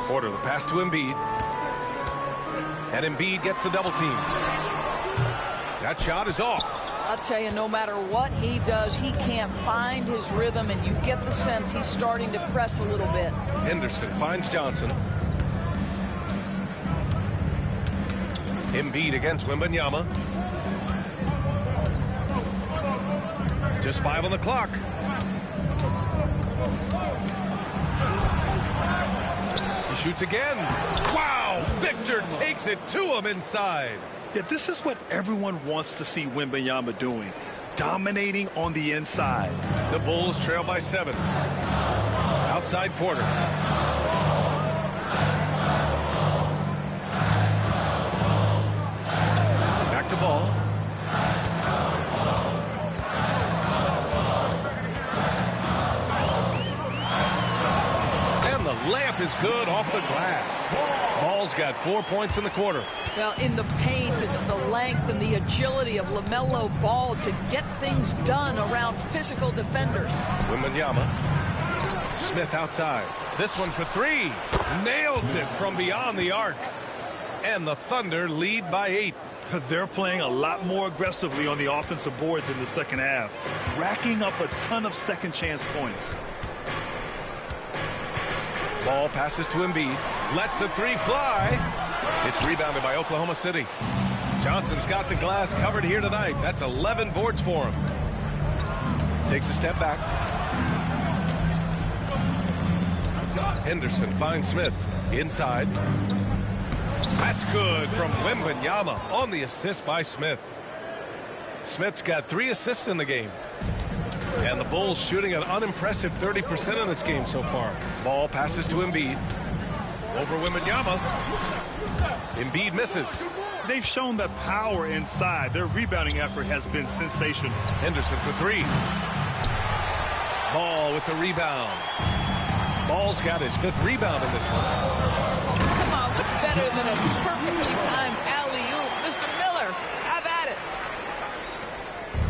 Porter, the pass to Embiid. And Embiid gets the double team. That shot is off. I'll tell you, no matter what he does, he can't find his rhythm, and you get the sense he's starting to press a little bit. Henderson finds Johnson. Embiid against Wembanyama. Just 5 on the clock. He shoots again. Wow! Victor takes it to him inside. Yeah, this is what everyone wants to see Wembanyama doing. Dominating on the inside. The Bulls trail by 7. Outside Porter. Back to Ball. And the layup is good off the glass. Ball's got 4 points in the quarter. Well, in the paint, it's the length and the agility of LaMelo Ball to get things done around physical defenders. Wembanyama. Smith outside. This one for 3. Nails it from beyond the arc. And the Thunder lead by 8. They're playing a lot more aggressively on the offensive boards in the second half, racking up a ton of second chance points. Ball passes to Embiid. Lets the 3 fly. It's rebounded by Oklahoma City. Johnson's got the glass covered here tonight. That's 11 boards for him. Takes a step back. Henderson finds Smith. Inside. That's good from Wembanyama on the assist by Smith. Smith's got 3 assists in the game. And the Bulls shooting an unimpressive 30% in this game so far. Ball passes to Embiid. Over Wembanyama. Embiid misses. They've shown the power inside. Their rebounding effort has been sensational. Henderson for 3. Ball with the rebound. Ball's got his 5th rebound in this one. Come on, what's better than a perfectly timed alley-oop? Mr. Miller, have at it.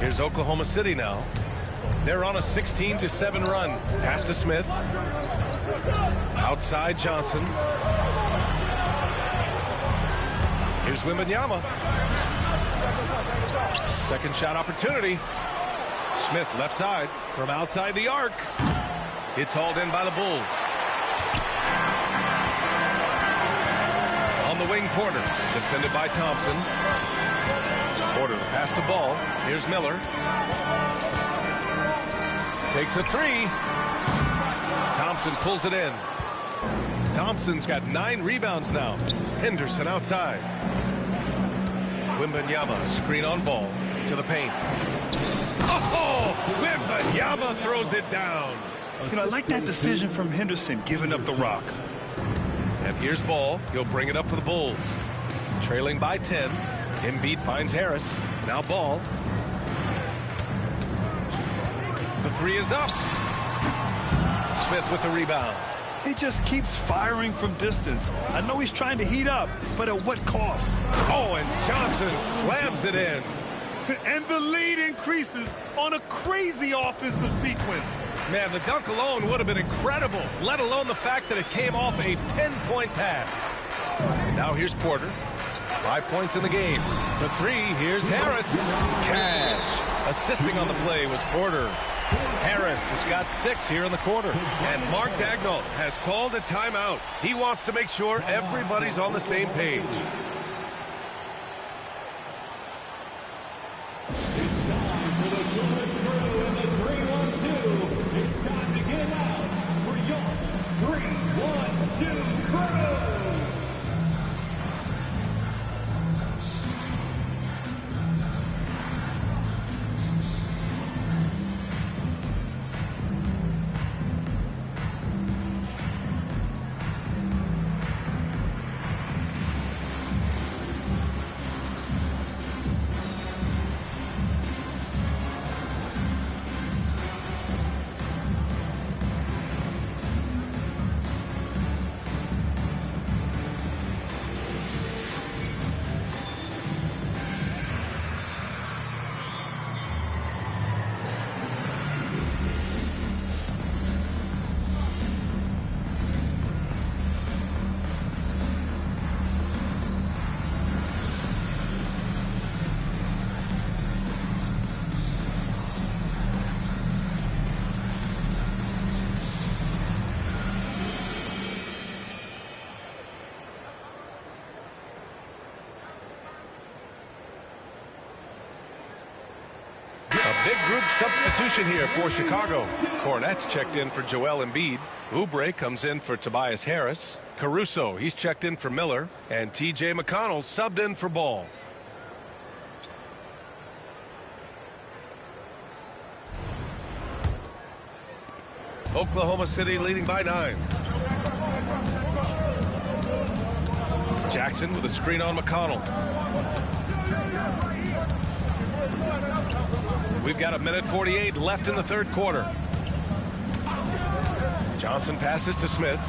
Here's Oklahoma City now. They're on a 16-7 run. Pass to Smith. Outside Johnson. Here's Wembanyama. Second shot opportunity. Smith left side from outside the arc. It's hauled in by the Bulls. On the wing, Porter. Defended by Thompson. Porter, the pass to Ball. Here's Miller. Takes a 3. Thompson pulls it in. Thompson's got 9 rebounds now. Henderson outside. Wembanyama, screen on Ball. To the paint. Oh! Wembanyama throws it down. You know, I like that decision from Henderson, giving up the rock. And here's Ball. He'll bring it up for the Bulls. trailing by 10. Embiid finds Harris. Now ball. The three is up. Smith with the rebound. He just keeps firing from distance. I know he's trying to heat up, but at what cost? Oh, and Johnson slams it in. And the lead increases on a crazy offensive sequence. Man, the dunk alone would have been incredible, let alone the fact that it came off a pinpoint pass. Now here's Porter. 5 points in the game. The three, here's Harris. Cash. Assisting on the play was Porter. Harris has got 6 here in the quarter. And Mark Daigneault has called a timeout. He wants to make sure everybody's on the same page. Big group substitution here for Chicago. Cornette's checked in for Joel Embiid. Oubre comes in for Tobias Harris. Caruso, he's checked in for Miller. And T.J. McConnell subbed in for Ball. Oklahoma City leading by 9. Jackson with a screen on McConnell. We've got 1:48 left in the third quarter. Johnson passes to Smith.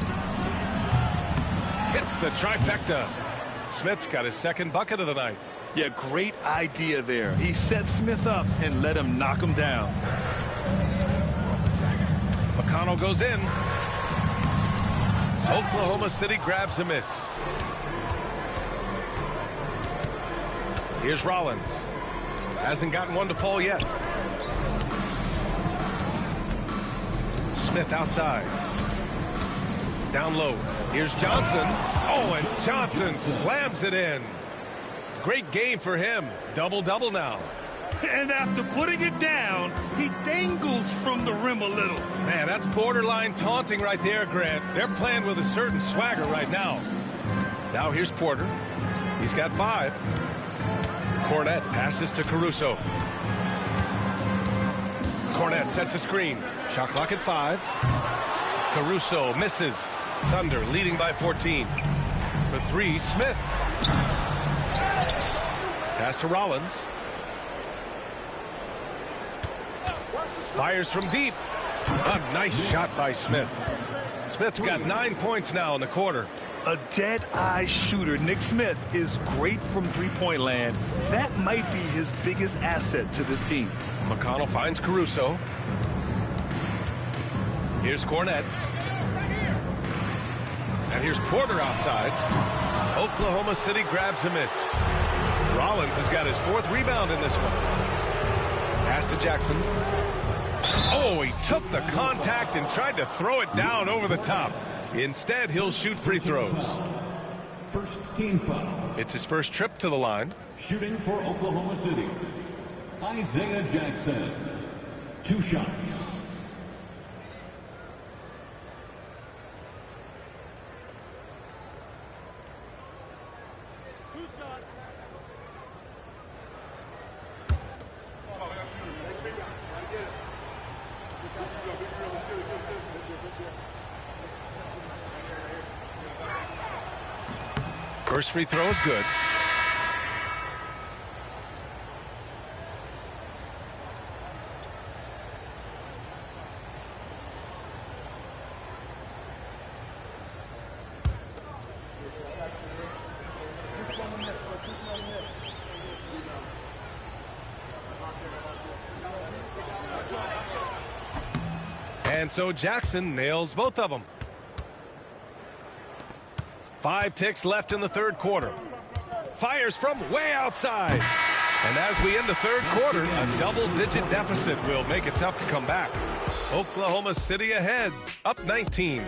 Hits the trifecta. Smith's got his second bucket of the night. Yeah, great idea there. He set Smith up and let him knock him down. McConnell goes in. Oklahoma City grabs a miss. Here's Rollins. Hasn't gotten one to fall yet. Smith outside. Down low. Here's Johnson. Oh, and Johnson slams it in. Great game for him. Double-double now. And after putting it down, he dangles from the rim a little. Man, that's borderline taunting right there, Grant. They're playing with a certain swagger right now. Now here's Porter. He's got 5. Cornette passes to Caruso. Cornette sets a screen. Shot clock at 5. Caruso misses. Thunder leading by 14. For 3, Smith. Pass to Rollins. Fires from deep. A nice shot by Smith. Smith's got 9 points now in the quarter. A dead-eye shooter. Nick Smith is great from three-point land. That might be his biggest asset to this team. McConnell finds Caruso. Here's Cornette. And here's Porter outside. Oklahoma City grabs a miss. Rollins has got his 4th rebound in this one. Pass to Jackson. Oh, he took the contact and tried to throw it down over the top. Instead, he'll shoot free throws. First team foul. It's his first trip to the line. Shooting for Oklahoma City, Isaiah Jackson. 2 shots. First free throw is good. And so Jackson nails both of them. 5 ticks left in the third quarter. Fires from way outside. And as we end the third quarter, a double-digit deficit will make it tough to come back. Oklahoma City ahead, up 19.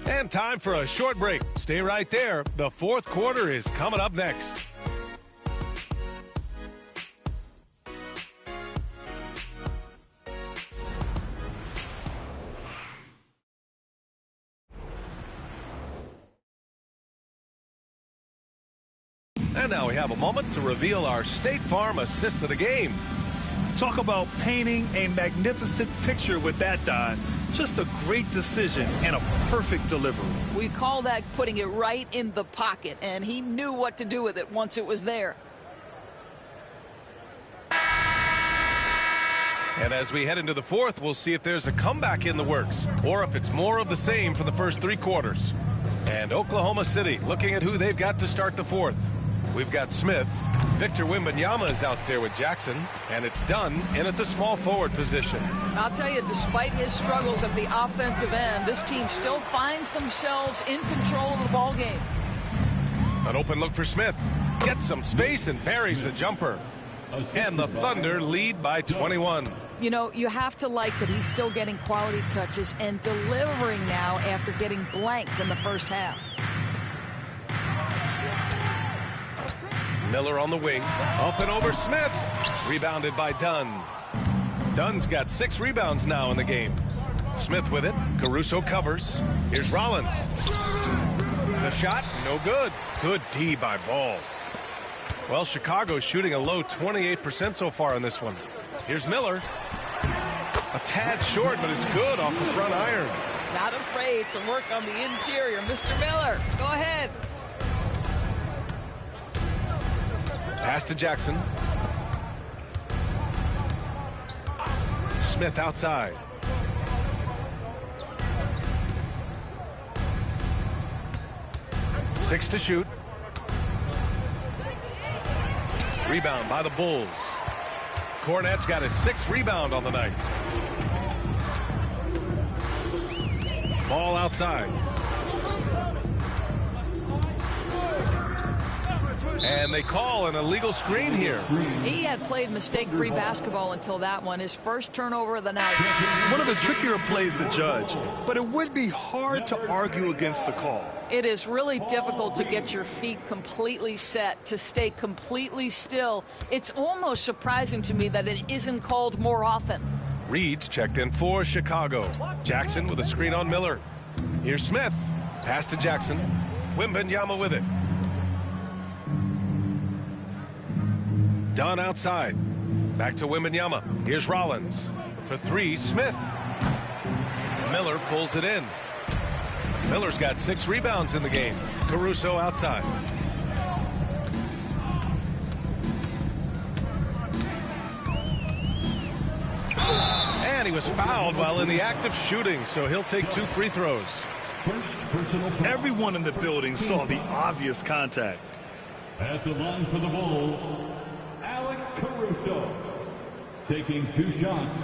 And time for a short break. Stay right there. The fourth quarter is coming up next. And now we have a moment to reveal our State Farm assist of the game. Talk about painting a magnificent picture with that, Don. Just a great decision and a perfect delivery. We call that putting it right in the pocket, and he knew what to do with it once it was there. And as we head into the fourth, we'll see if there's a comeback in the works or if it's more of the same for the first 3 quarters. And Oklahoma City looking at who they've got to start the fourth. We've got Smith. Victor Wembanyama is out there with Jackson, and it's Dunn in at the small forward position. I'll tell you, despite his struggles at the offensive end, this team still finds themselves in control of the ball game. An open look for Smith. Gets some space and buries the jumper. And the Thunder lead by 21. You know, you have to like that he's still getting quality touches and delivering now after getting blanked in the first half. Miller on the wing. Up and over Smith. Rebounded by Dunn. Dunn's got 6 rebounds now in the game. Smith with it. Caruso covers. Here's Rollins. The shot, no good. Good D by Ball. Well, Chicago's shooting a low 28% so far in this one. Here's Miller. A tad short, but it's good off the front iron. Not afraid to work on the interior. Mr. Miller, go ahead. Pass to Jackson. Smith outside. Six to shoot. Rebound by the Bulls. Cornette's got his 6th rebound on the night. Ball outside. And they call an illegal screen here. He had played mistake-free basketball until that one, his first turnover of the night. One of the trickier plays to judge, but it would be hard to argue against the call. It is really difficult to get your feet completely set, to stay completely still. It's almost surprising to me that it isn't called more often. Reed's checked in for Chicago. Jackson with a screen on Miller. Here's Smith. Pass to Jackson. Wembanyama with it. Dunn outside. Back to Wembanyama. Here's Rollins. For 3, Smith. Miller pulls it in. Miller's got 6 rebounds in the game. Caruso outside. And he was fouled while in the act of shooting, so he'll take 2 free throws. Everyone in the building saw the obvious contact. At the line for the Bulls, Alex Caruso taking 2 shots.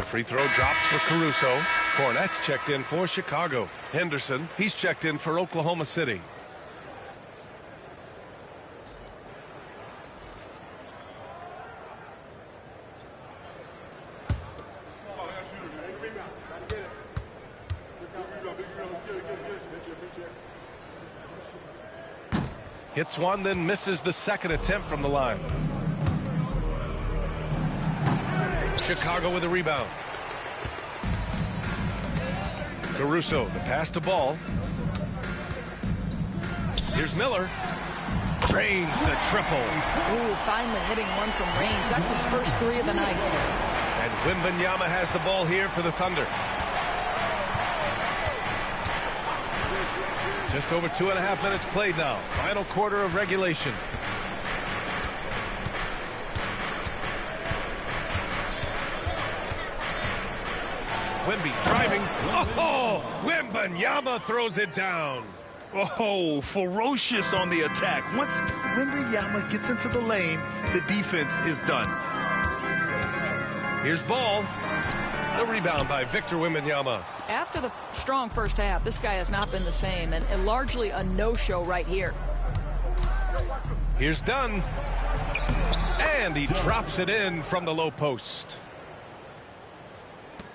Free throw drops for Caruso. Cornette's checked in for Chicago. Henderson, he's checked in for Oklahoma City. Hits one, then misses the second attempt from the line. Chicago with a rebound. Caruso, the pass to Ball. Here's Miller. Drains the triple. Ooh, finally hitting one from range. That's his first 3 of the night. And Wembanyama has the ball here for the Thunder. Just over 2.5 minutes played now. Final quarter of regulation. Wemby driving. Oh, Wembanyama throws it down. Oh, ferocious on the attack. Once Wembanyama gets into the lane, the defense is done. Here's Ball. The rebound by Victor Wembanyama. After the strong first half, this guy has not been the same, and largely a no-show right here. Here's Dunn. And he drops it in from the low post.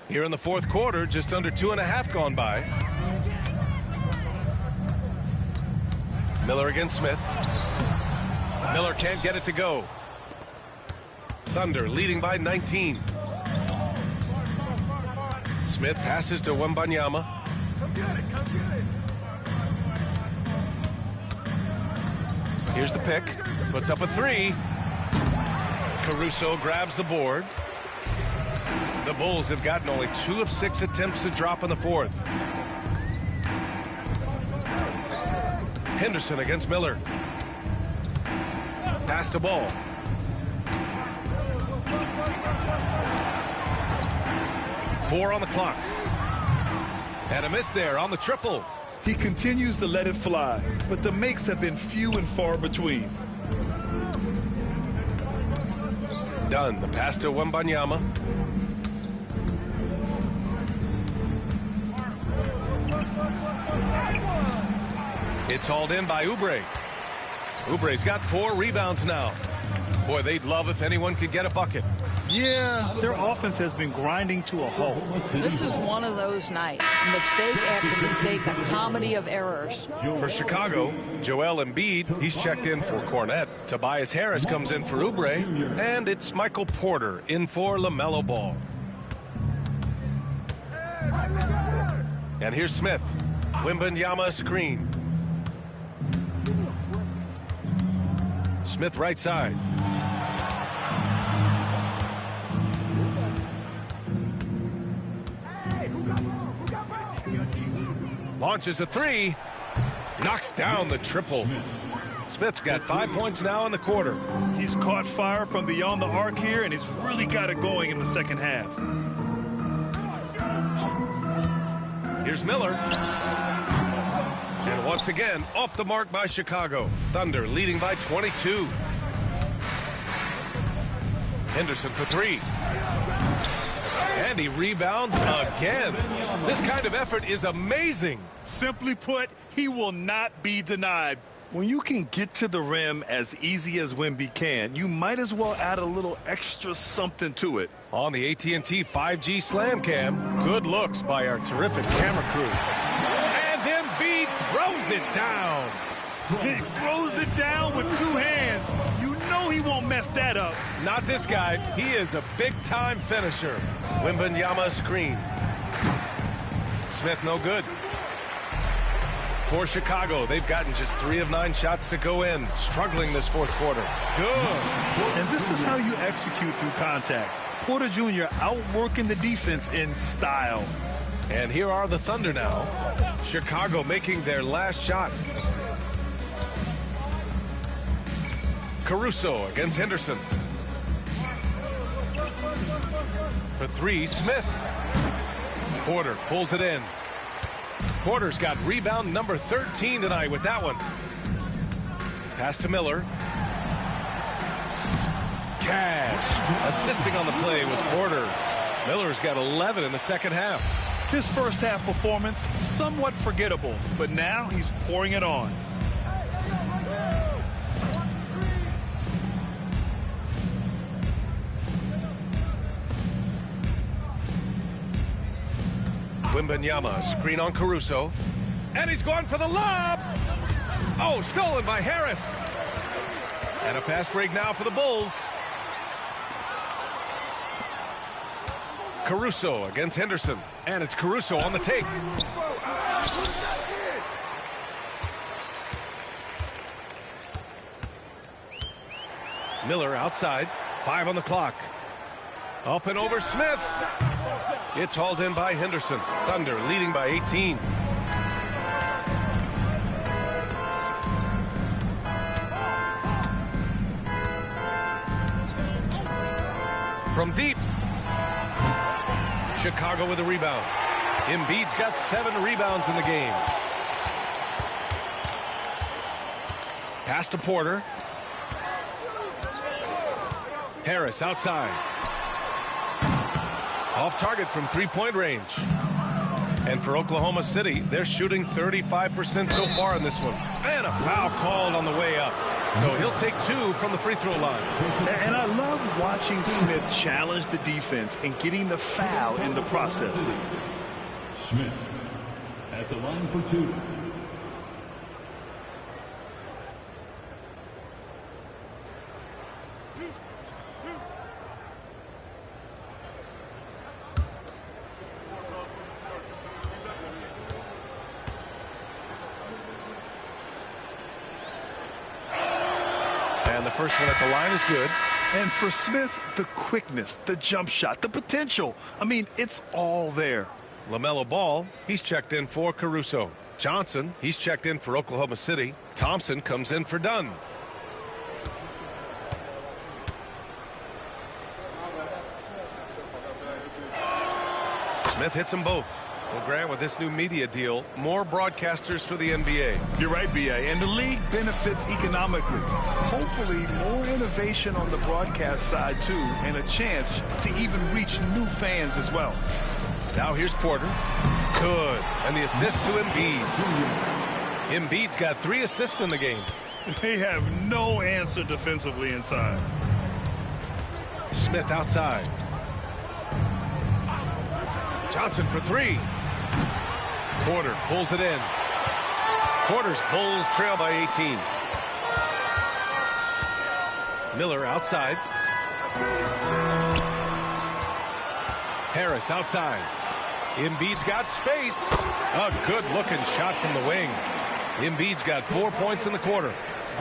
Here in the fourth quarter, just under 2.5 gone by. Miller against Smith. Miller can't get it to go. Thunder leading by 19. Smith passes to Wembanyama. Here's the pick. Puts up a three. Caruso grabs the board. The Bulls have gotten only 2 of 6 attempts to drop in the fourth. Henderson against Miller. Pass to Ball. Four on the clock. And a miss there on the triple. He continues to let it fly, but the makes have been few and far between. Done. The pass to Wembanyama. It's hauled in by Oubre. Oubre's got 4 rebounds now. Boy, they'd love if anyone could get a bucket. Yeah, their offense has been grinding to a halt. This is one of those nights. Mistake after mistake, a comedy of errors. For Chicago, Joel Embiid, he's checked in for Cornette. Tobias Harris comes in for Oubre. And it's Michael Porter in for LaMelo Ball. And here's Smith. Wembanyama screen. Smith right side. Launches a three. Knocks down the triple. Smith's got 5 points now in the quarter. He's caught fire from beyond the arc here, and he's really got it going in the second half. Here's Miller. And once again, off the mark by Chicago. Thunder leading by 22. Henderson for 3. And he rebounds again. This kind of effort is amazing. Simply put, he will not be denied. When you can get to the rim as easy as Wemby can, you might as well add a little extra something to it. On the AT&T 5G Slam Cam, good looks by our terrific camera crew. And then Embiid throws it down. He throws it down with 2 hands. You know he won't mess that up. Not this guy. He is a big-time finisher. Wembanyama screen. Smith no good. For Chicago, they've gotten just 3 of 9 shots to go in. Struggling this fourth quarter. Good. And this is how you execute through contact. Porter Jr. outworking the defense in style. And here are the Thunder now. Chicago making their last shot. Caruso against Henderson. For 3, Smith. Porter pulls it in. Porter's got rebound number 13 tonight with that one. Pass to Miller. Cash assisting on the play was Porter. Miller's got 11 in the second half. His first half performance, somewhat forgettable, but now he's pouring it on. Wembanyama, screen on Caruso. And he's going for the lob. Oh, stolen by Harris. And a fast break now for the Bulls. Caruso against Henderson. And it's Caruso on the take. Miller outside. 5 on the clock. Up and over Smith. It's hauled in by Henderson. Thunder leading by 18. From deep. Chicago with a rebound. Embiid's got 7 rebounds in the game. Pass to Porter. Harris outside. Off target from three-point range. And for Oklahoma City, they're shooting 35% so far in this one. And a foul called on the way up. So he'll take 2 from the free throw line. And I love watching Smith challenge the defense and getting the foul in the process. Smith at the line for 2. And the first one at the line is good. And for Smith, the quickness, the jump shot, the potential. I mean, it's all there. LaMelo Ball, he's checked in for Caruso. Johnson, he's checked in for Oklahoma City. Thompson comes in for Dunn. Smith hits them both. Well, Grant, with this new media deal, more broadcasters for the NBA. You're right, B.A., and the league benefits economically. Hopefully, more innovation on the broadcast side, too, and a chance to even reach new fans as well. Now here's Porter. Good. And the assist to Embiid. Embiid's got 3 assists in the game. They have no answer defensively inside. Smith outside. Johnson for 3. Porter pulls it in. Porter's Bulls trail by 18. Miller outside. Harris outside. Embiid's got space. A good-looking shot from the wing. Embiid's got 4 points in the quarter.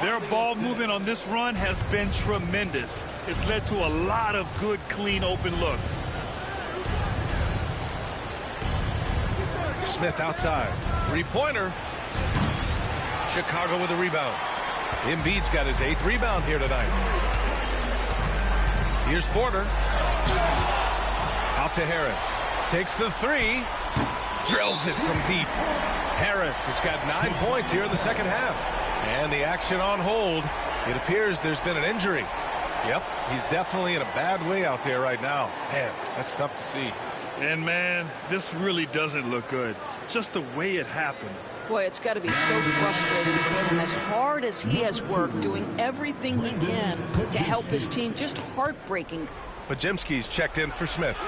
Their ball movement on this run has been tremendous. It's led to a lot of good, clean, open looks. Smith outside. Three-pointer. Chicago with a rebound. Embiid's got his 8th rebound here tonight. Here's Porter. Out to Harris. Takes the 3. Drills it from deep. Harris has got 9 points here in the second half. And the action on hold. It appears there's been an injury. Yep, he's definitely in a bad way out there right now. Man, that's tough to see. And, man, this really doesn't look good. Just the way it happened. Boy, it's got to be so frustrating for him. As hard as he has worked, doing everything he can to help his team, just heartbreaking. Podziemski's checked in for Smith.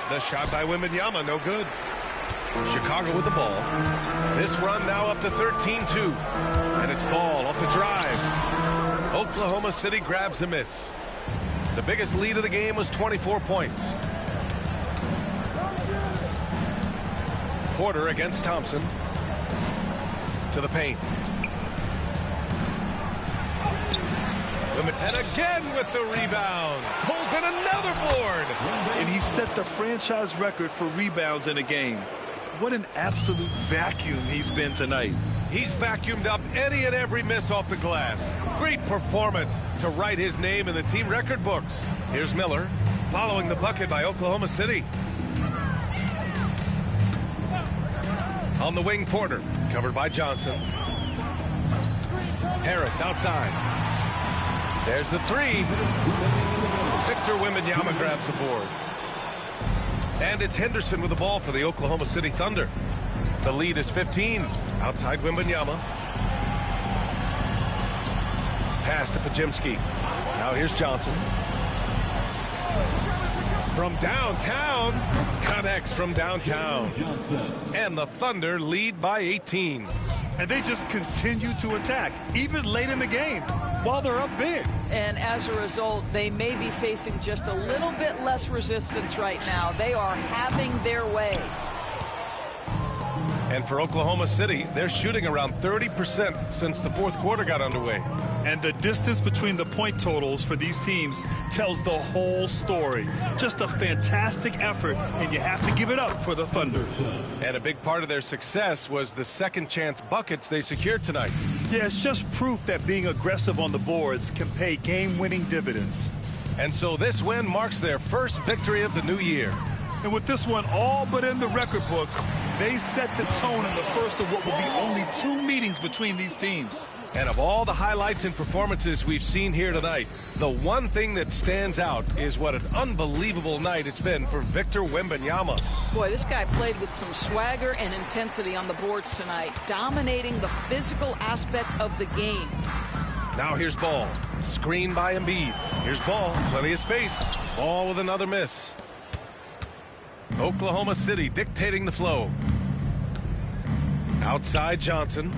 The shot by Wembanyama, no good. Chicago with the ball. This run now up to 13-2. And it's Ball off the drive. Oklahoma City grabs a miss. The biggest lead of the game was 24 points. Porter against Thompson. To the paint. And again with the rebound. Pulls in another board. And he set the franchise record for rebounds in a game. What an absolute vacuum he's been tonight. He's vacuumed up any and every miss off the glass. Great performance to write his name in the team record books. Here's Miller following the bucket by Oklahoma City. On the wing, Porter, covered by Johnson. Harris outside. There's the 3. Victor Wembanyama grabs the board. And it's Henderson with the ball for the Oklahoma City Thunder. The lead is 15. Outside Wembanyama. Pass to Podziemski. Now here's Johnson. From downtown. Connects from downtown. And the Thunder lead by 18. And they just continue to attack, even late in the game, while they're up big. And as a result, they may be facing just a little bit less resistance right now. They are having their way. And for Oklahoma City, they're shooting around 30% since the fourth quarter got underway. And the distance between the point totals for these teams tells the whole story. Just a fantastic effort, and you have to give it up for the Thunder. And a big part of their success was the second chance buckets they secured tonight. Yeah, it's just proof that being aggressive on the boards can pay game-winning dividends. And so this win marks their first victory of the new year. And with this one all but in the record books, they set the tone in the first of what will be only 2 meetings between these teams. And of all the highlights and performances we've seen here tonight, the one thing that stands out is what an unbelievable night it's been for Victor Wembanyama. Boy, this guy played with some swagger and intensity on the boards tonight, dominating the physical aspect of the game. Now here's Ball. Screen by Embiid. Here's Ball. Plenty of space. Ball with another miss. Oklahoma City dictating the flow. Outside Johnson.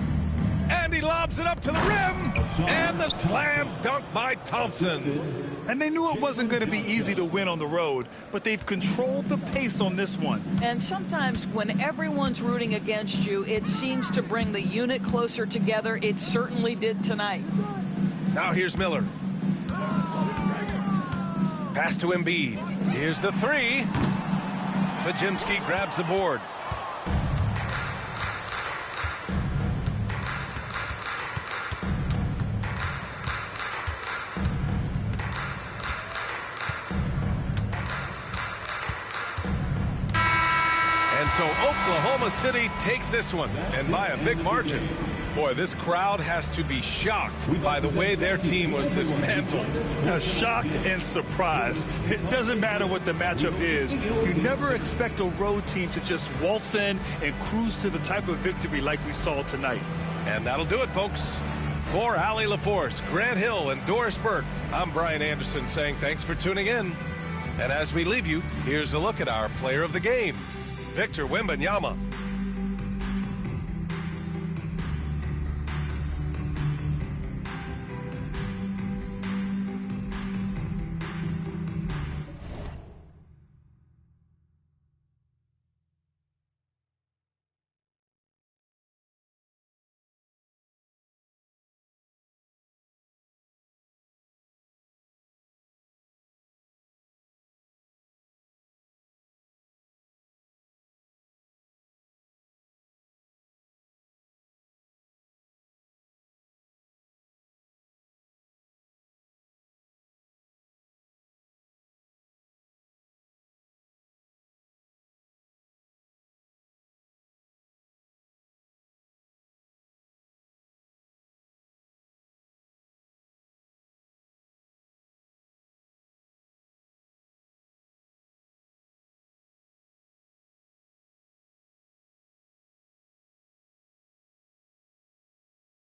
And he lobs it up to the rim. And the slam dunk by Thompson. And they knew it wasn't going to be easy to win on the road, but they've controlled the pace on this one. And sometimes when everyone's rooting against you, it seems to bring the unit closer together. It certainly did tonight. Now here's Miller. Pass to Embiid. Here's the 3. Podziemski grabs the board. And so Oklahoma City takes this one, and by a big margin. Boy, this crowd has to be shocked by the way their team was dismantled. Shocked and surprised. It doesn't matter what the matchup is. You never expect a road team to just waltz in and cruise to the type of victory like we saw tonight. And that'll do it, folks. For Allie LaForce, Grant Hill, and Doris Burke, I'm Brian Anderson saying thanks for tuning in. And as we leave you, here's a look at our player of the game, Victor Wembanyama.